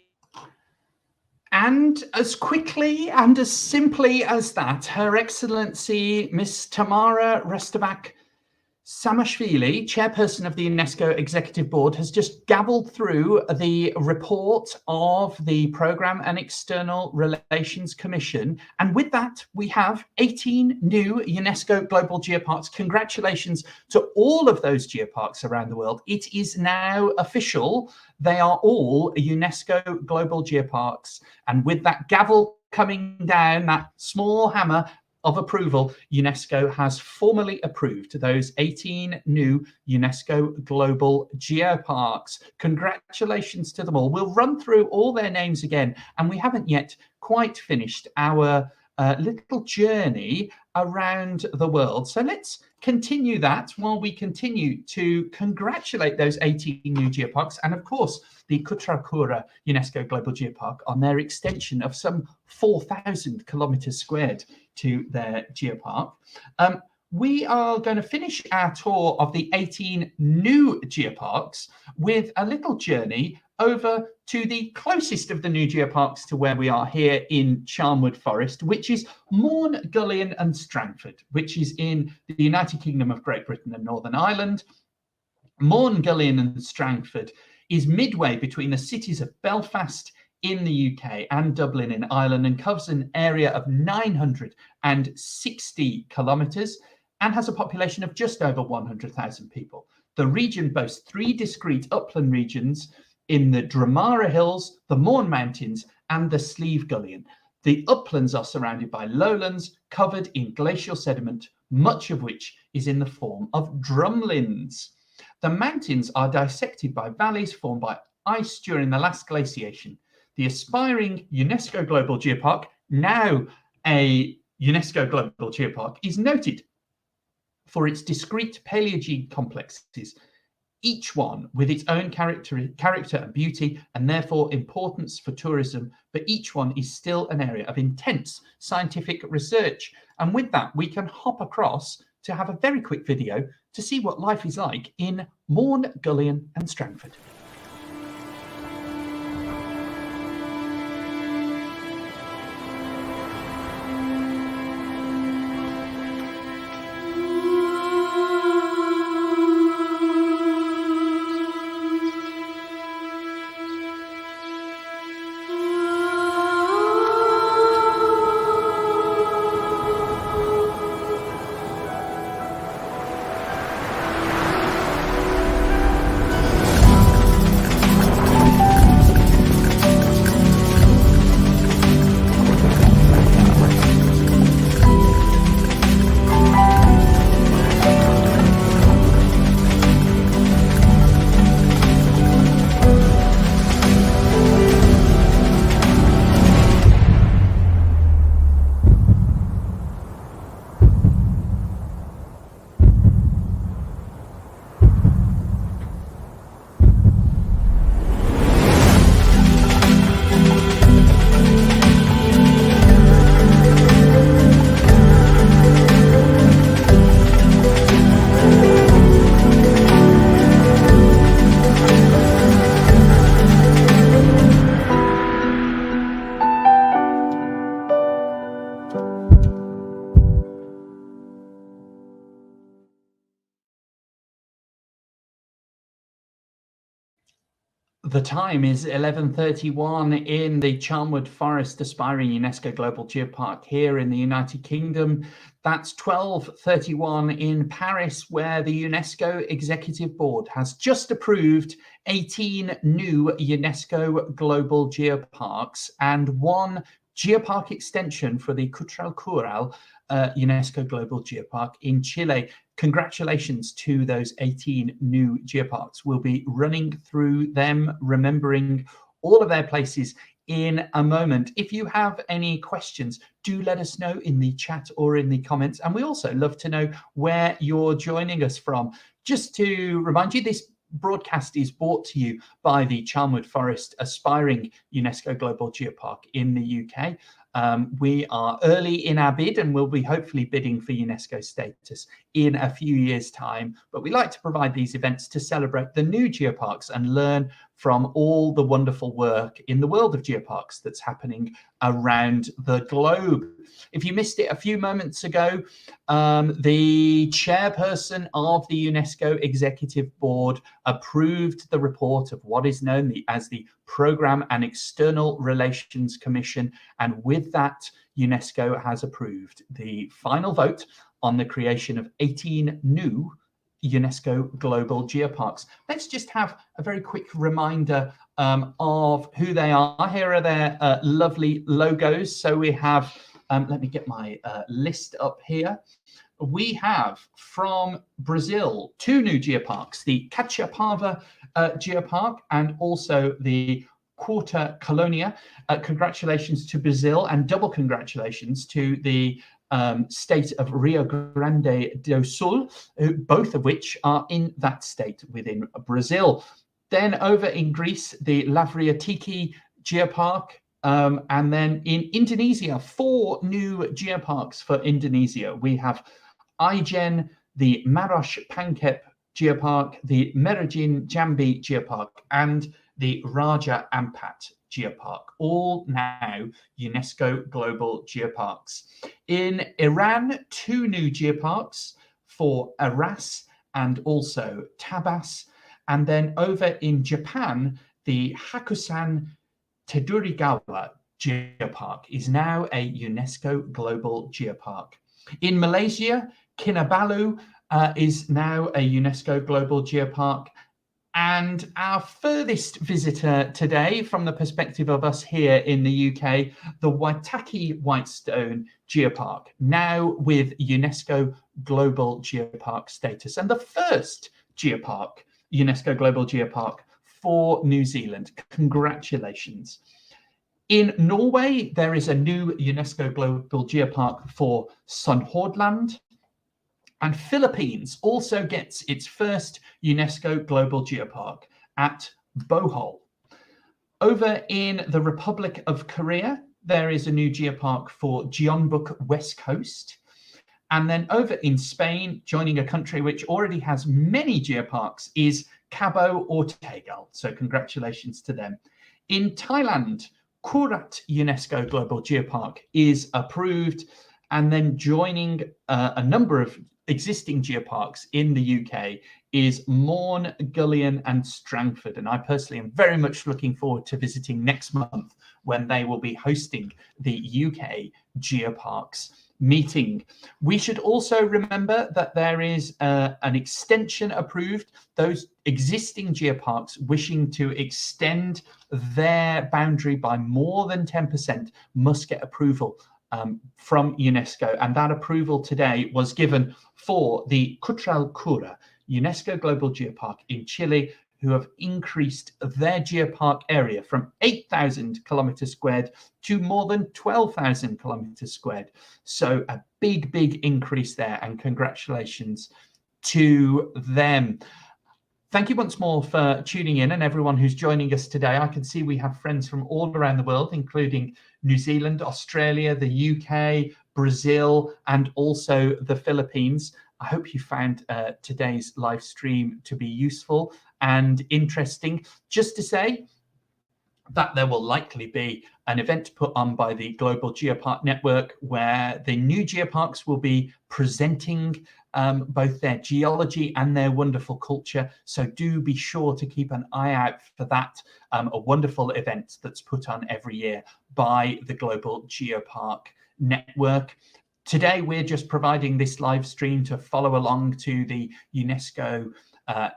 And as quickly and as simply as that, Her Excellency Miss Tamara Restabak Samashvili, chairperson of the UNESCO Executive Board, has just gabbled through the report of the Programme and External Relations Commission. And with that, we have 18 new UNESCO Global Geoparks. Congratulations to all of those geoparks around the world. It is now official. They are all UNESCO Global Geoparks. And with that gavel coming down, that small hammer of approval, UNESCO has formally approved those 18 new UNESCO Global Geoparks. Congratulations to them all. We'll run through all their names again, and we haven't yet quite finished our little journey around the world. So let's continue that while we continue to congratulate those 18 new geoparks and, of course, the Kutrakura UNESCO Global Geopark on their extension of some 4,000 kilometres squared to their geopark. We are going to finish our tour of the 18 new geoparks with a little journey over to the closest of the new geoparks to where we are here in Charnwood Forest, which is Mourne, Gullion and Strangford, which is in the United Kingdom of Great Britain and Northern Ireland. Mourne, Gullion and Strangford is midway between the cities of Belfast in the UK and Dublin in Ireland, and covers an area of 960 kilometres and has a population of just over 100,000 people. The region boasts 3 discrete upland regions in the Dramara Hills, the Mourne Mountains and the Slieve Gullion. The uplands are surrounded by lowlands covered in glacial sediment, much of which is in the form of drumlins. The mountains are dissected by valleys formed by ice during the last glaciation. The aspiring UNESCO Global Geopark, now a UNESCO Global Geopark, is noted for its discrete Paleogene complexes, each one with its own character and beauty, and therefore importance for tourism, but each one is still an area of intense scientific research. And with that, we can hop across to have a very quick video to see what life is like in Mourne, Gullion and Strangford. The time is 11:31 in the Charnwood Forest aspiring UNESCO Global Geopark here in the United Kingdom. That's 12:31 in Paris, where the UNESCO Executive Board has just approved 18 new UNESCO Global Geoparks and 1 geopark extension for the Cutralcurral UNESCO Global Geopark in Chile. Congratulations to those 18 new geoparks. We'll be running through them, remembering all of their places in a moment. If you have any questions, do let us know in the chat or in the comments. And we also love to know where you're joining us from. Just to remind you, this broadcast is brought to you by the Charnwood Forest aspiring UNESCO Global Geopark in the UK. We are early in our bid and we'll be hopefully bidding for UNESCO status in a few years' time. But we like to provide these events to celebrate the new geoparks and learn from all the wonderful work in the world of geoparks that's happening around the globe. If you missed it a few moments ago, the chairperson of the UNESCO Executive Board approved the report of what is known as the Programme and External Relations Commission. And with that, UNESCO has approved the final vote on the creation of 18 new UNESCO Global Geoparks. Let's just have a very quick reminder of who they are. Here are their lovely logos. So we have, let me get my list up here. We have from Brazil 2 new geoparks, the Caçapava Geopark and also the Quarta Colonia. Congratulations to Brazil and double congratulations to the state of Rio Grande do Sul, both of which are in that state within Brazil. Then over in Greece, the Lavriatiki Geopark, and then in Indonesia, 4 new geoparks for Indonesia. We have Ijen, the Maros Pankep Geopark, the Merajin Jambi Geopark, and the Raja Ampat Geopark, all now UNESCO Global Geoparks. In Iran, 2 new geoparks for Aras and also Tabas. And then over in Japan, the Hakusan Tedurigawa Geopark is now a UNESCO Global Geopark. In Malaysia, Kinabalu is now a UNESCO Global Geopark. And our furthest visitor today, from the perspective of us here in the UK, the Waitaki Whitestone Geopark, now with UNESCO Global Geopark status, and the first geopark, UNESCO Global Geopark for New Zealand. Congratulations. In Norway, there is a new UNESCO Global Geopark for Sunnhordland. And Philippines also gets its first UNESCO Global Geopark at Bohol. Over in the Republic of Korea, there is a new geopark for Jeonbuk West Coast. And then over in Spain, joining a country which already has many geoparks, is Cabo Ortegal. So congratulations to them. In Thailand, Kurat UNESCO Global Geopark is approved. And then joining a number of existing geoparks in the UK is Morn, Gullion and Strangford. And I personally am very much looking forward to visiting next month when they will be hosting the UK Geoparks meeting. We should also remember that there is an extension approved. Those existing geoparks wishing to extend their boundary by more than 10% must get approval from UNESCO, and that approval today was given for the Cutralcura UNESCO Global Geopark in Chile, who have increased their geopark area from 8,000 kilometers squared to more than 12,000 kilometers squared. So a big, big increase there, and congratulations to them. Thank you once more for tuning in and everyone who's joining us today. I can see we have friends from all around the world, including New Zealand, Australia, the UK, Brazil, and also the Philippines. I hope you found today's live stream to be useful and interesting. Just to say that there will likely be an event put on by the Global Geopark Network where the new geoparks will be presenting both their geology and their wonderful culture. So do be sure to keep an eye out for that, a wonderful event that's put on every year by the Global Geopark Network. Today, we're just providing this live stream to follow along to the UNESCO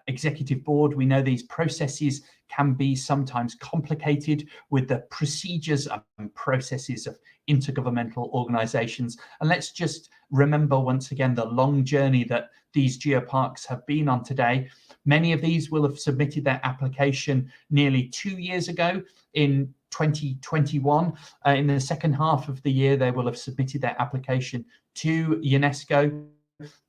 Executive Board. We know these processes can be sometimes complicated with the procedures and processes of intergovernmental organisations. And let's just remember once again the long journey that these geoparks have been on today. Many of these will have submitted their application nearly 2 years ago in 2021. In the second half of the year, they will have submitted their application to UNESCO.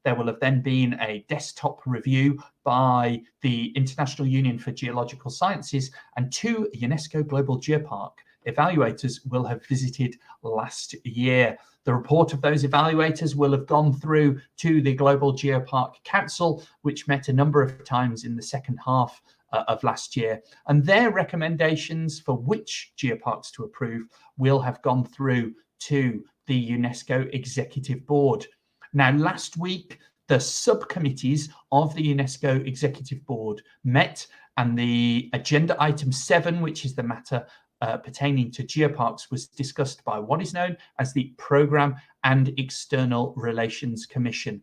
There will have then been a desktop review by the International Union for Geological Sciences, and 2 UNESCO Global Geopark evaluators will have visited last year. The report of those evaluators will have gone through to the Global Geopark Council, which met a number of times in the second half of last year, and their recommendations for which geoparks to approve will have gone through to the UNESCO Executive Board. Now, last week, the subcommittees of the UNESCO Executive Board met, and the agenda item 7, which is the matter pertaining to geoparks, was discussed by what is known as the Programme and External Relations Commission.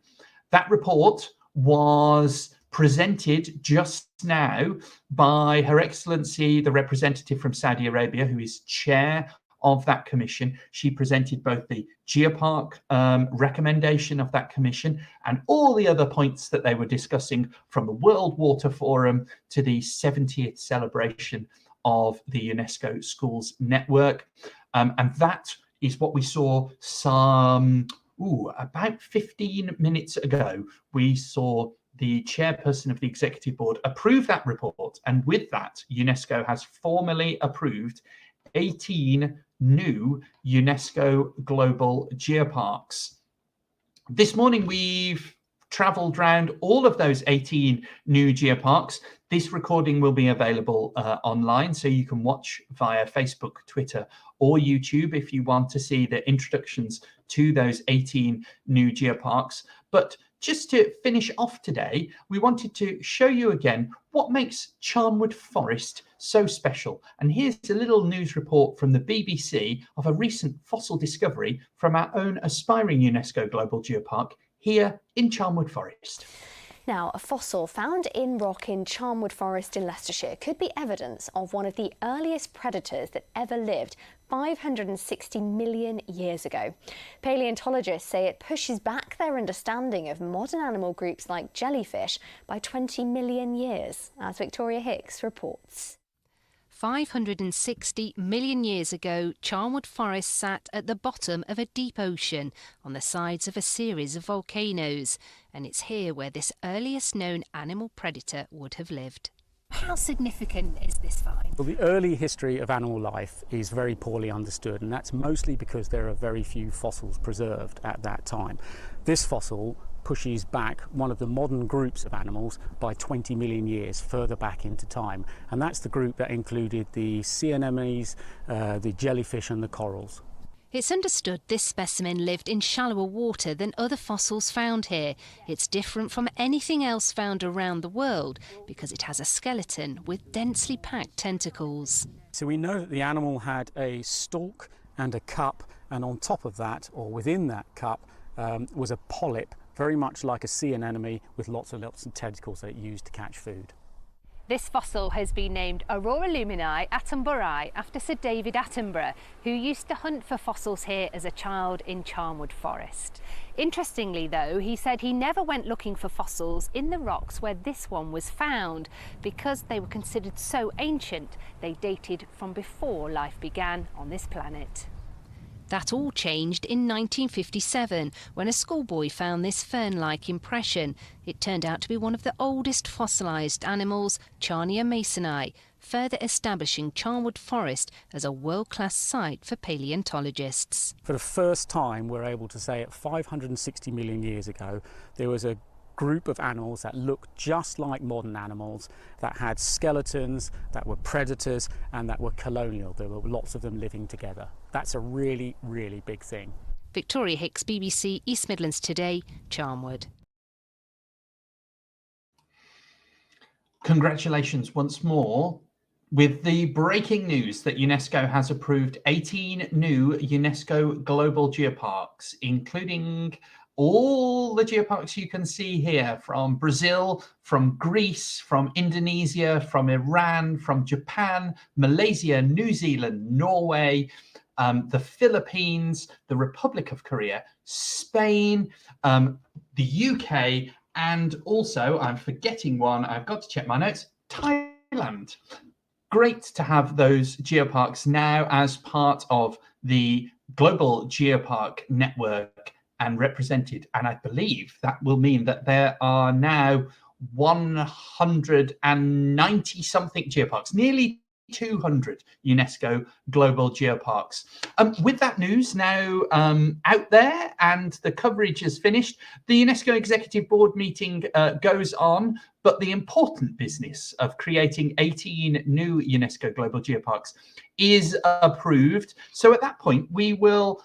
That report was presented just now by Her Excellency, the representative from Saudi Arabia, who is chair of that commission. She presented both the geopark recommendation of that commission and all the other points that they were discussing, from the World Water Forum to the 70th celebration of the UNESCO Schools Network. And that is what we saw about 15 minutes ago. We saw the chairperson of the Executive Board approve that report, and with that, UNESCO has formally approved 18 new UNESCO Global Geoparks. This morning, we've travelled around all of those 18 new geoparks. This recording will be available online, so you can watch via Facebook, Twitter, or YouTube if you want to see the introductions to those 18 new geoparks. But just to finish off today, we wanted to show you again what makes Charnwood Forest so special. And here's a little news report from the BBC of a recent fossil discovery from our own aspiring UNESCO Global Geopark here in Charnwood Forest. Now, a fossil found in rock in Charnwood Forest in Leicestershire could be evidence of one of the earliest predators that ever lived 560 million years ago. Paleontologists say it pushes back their understanding of modern animal groups like jellyfish by 20 million years, as Victoria Hicks reports. 560 million years ago, Charnwood Forest sat at the bottom of a deep ocean on the sides of a series of volcanoes, and it's here where this earliest known animal predator would have lived. How significant is this find? Well, the early history of animal life is very poorly understood, and that's mostly because there are very few fossils preserved at that time. This fossil pushes back one of the modern groups of animals by 20 million years further back into time, and that's the group that included the sea anemones, the jellyfish and the corals. It's understood this specimen lived in shallower water than other fossils found here. It's different from anything else found around the world because it has a skeleton with densely packed tentacles. So we know that the animal had a stalk and a cup, and on top of that, or within that cup, was a polyp, very much like a sea anemone with lots of tentacles that it used to catch food. This fossil has been named Aurora lumini attenboroughi after Sir David Attenborough, who used to hunt for fossils here as a child in Charnwood Forest. Interestingly though, he said he never went looking for fossils in the rocks where this one was found because they were considered so ancient they dated from before life began on this planet. That all changed in 1957 when a schoolboy found this fern-like impression. It turned out to be one of the oldest fossilised animals, Charnia masoni, further establishing Charnwood Forest as a world-class site for paleontologists. For the first time, we're able to say at 560 million years ago, there was a group of animals that looked just like modern animals, that had skeletons, that were predators and that were colonial. There were lots of them living together. That's a really, really big thing. Victoria Hicks, BBC East Midlands Today, Charnwood. Congratulations once more with the breaking news that UNESCO has approved 18 new UNESCO Global Geoparks, including all the geoparks you can see here from Brazil, from Greece, from Indonesia, from Iran, from Japan, Malaysia, New Zealand, Norway, the Philippines, the Republic of Korea, Spain, the UK, and also, I'm forgetting one, I've got to check my notes, Thailand. Great to have those geoparks now as part of the Global Geopark network and represented. And I believe that will mean that there are now 190 something geoparks, nearly 200 UNESCO Global Geoparks. With that news now out there and the coverage is finished, the UNESCO Executive Board meeting goes on, but the important business of creating 18 new UNESCO Global Geoparks is approved. So at that point, we will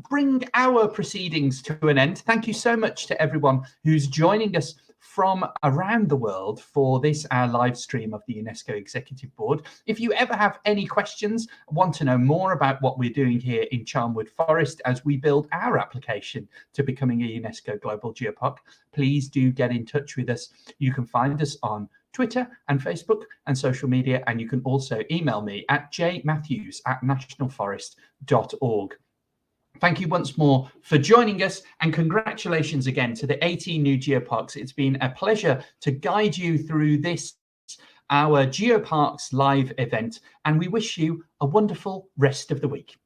bring our proceedings to an end. Thank you so much to everyone who's joining us from around the world for this, our live stream of the UNESCO Executive Board. If you ever have any questions, want to know more about what we're doing here in Charnwood Forest as we build our application to becoming a UNESCO Global Geopark, please do get in touch with us. You can find us on Twitter and Facebook and social media, and you can also email me at jmatthews@nationalforest.org. Thank you once more for joining us, and congratulations again to the 18 new geoparks. It's been a pleasure to guide you through this, our Geoparks live event, and we wish you a wonderful rest of the week.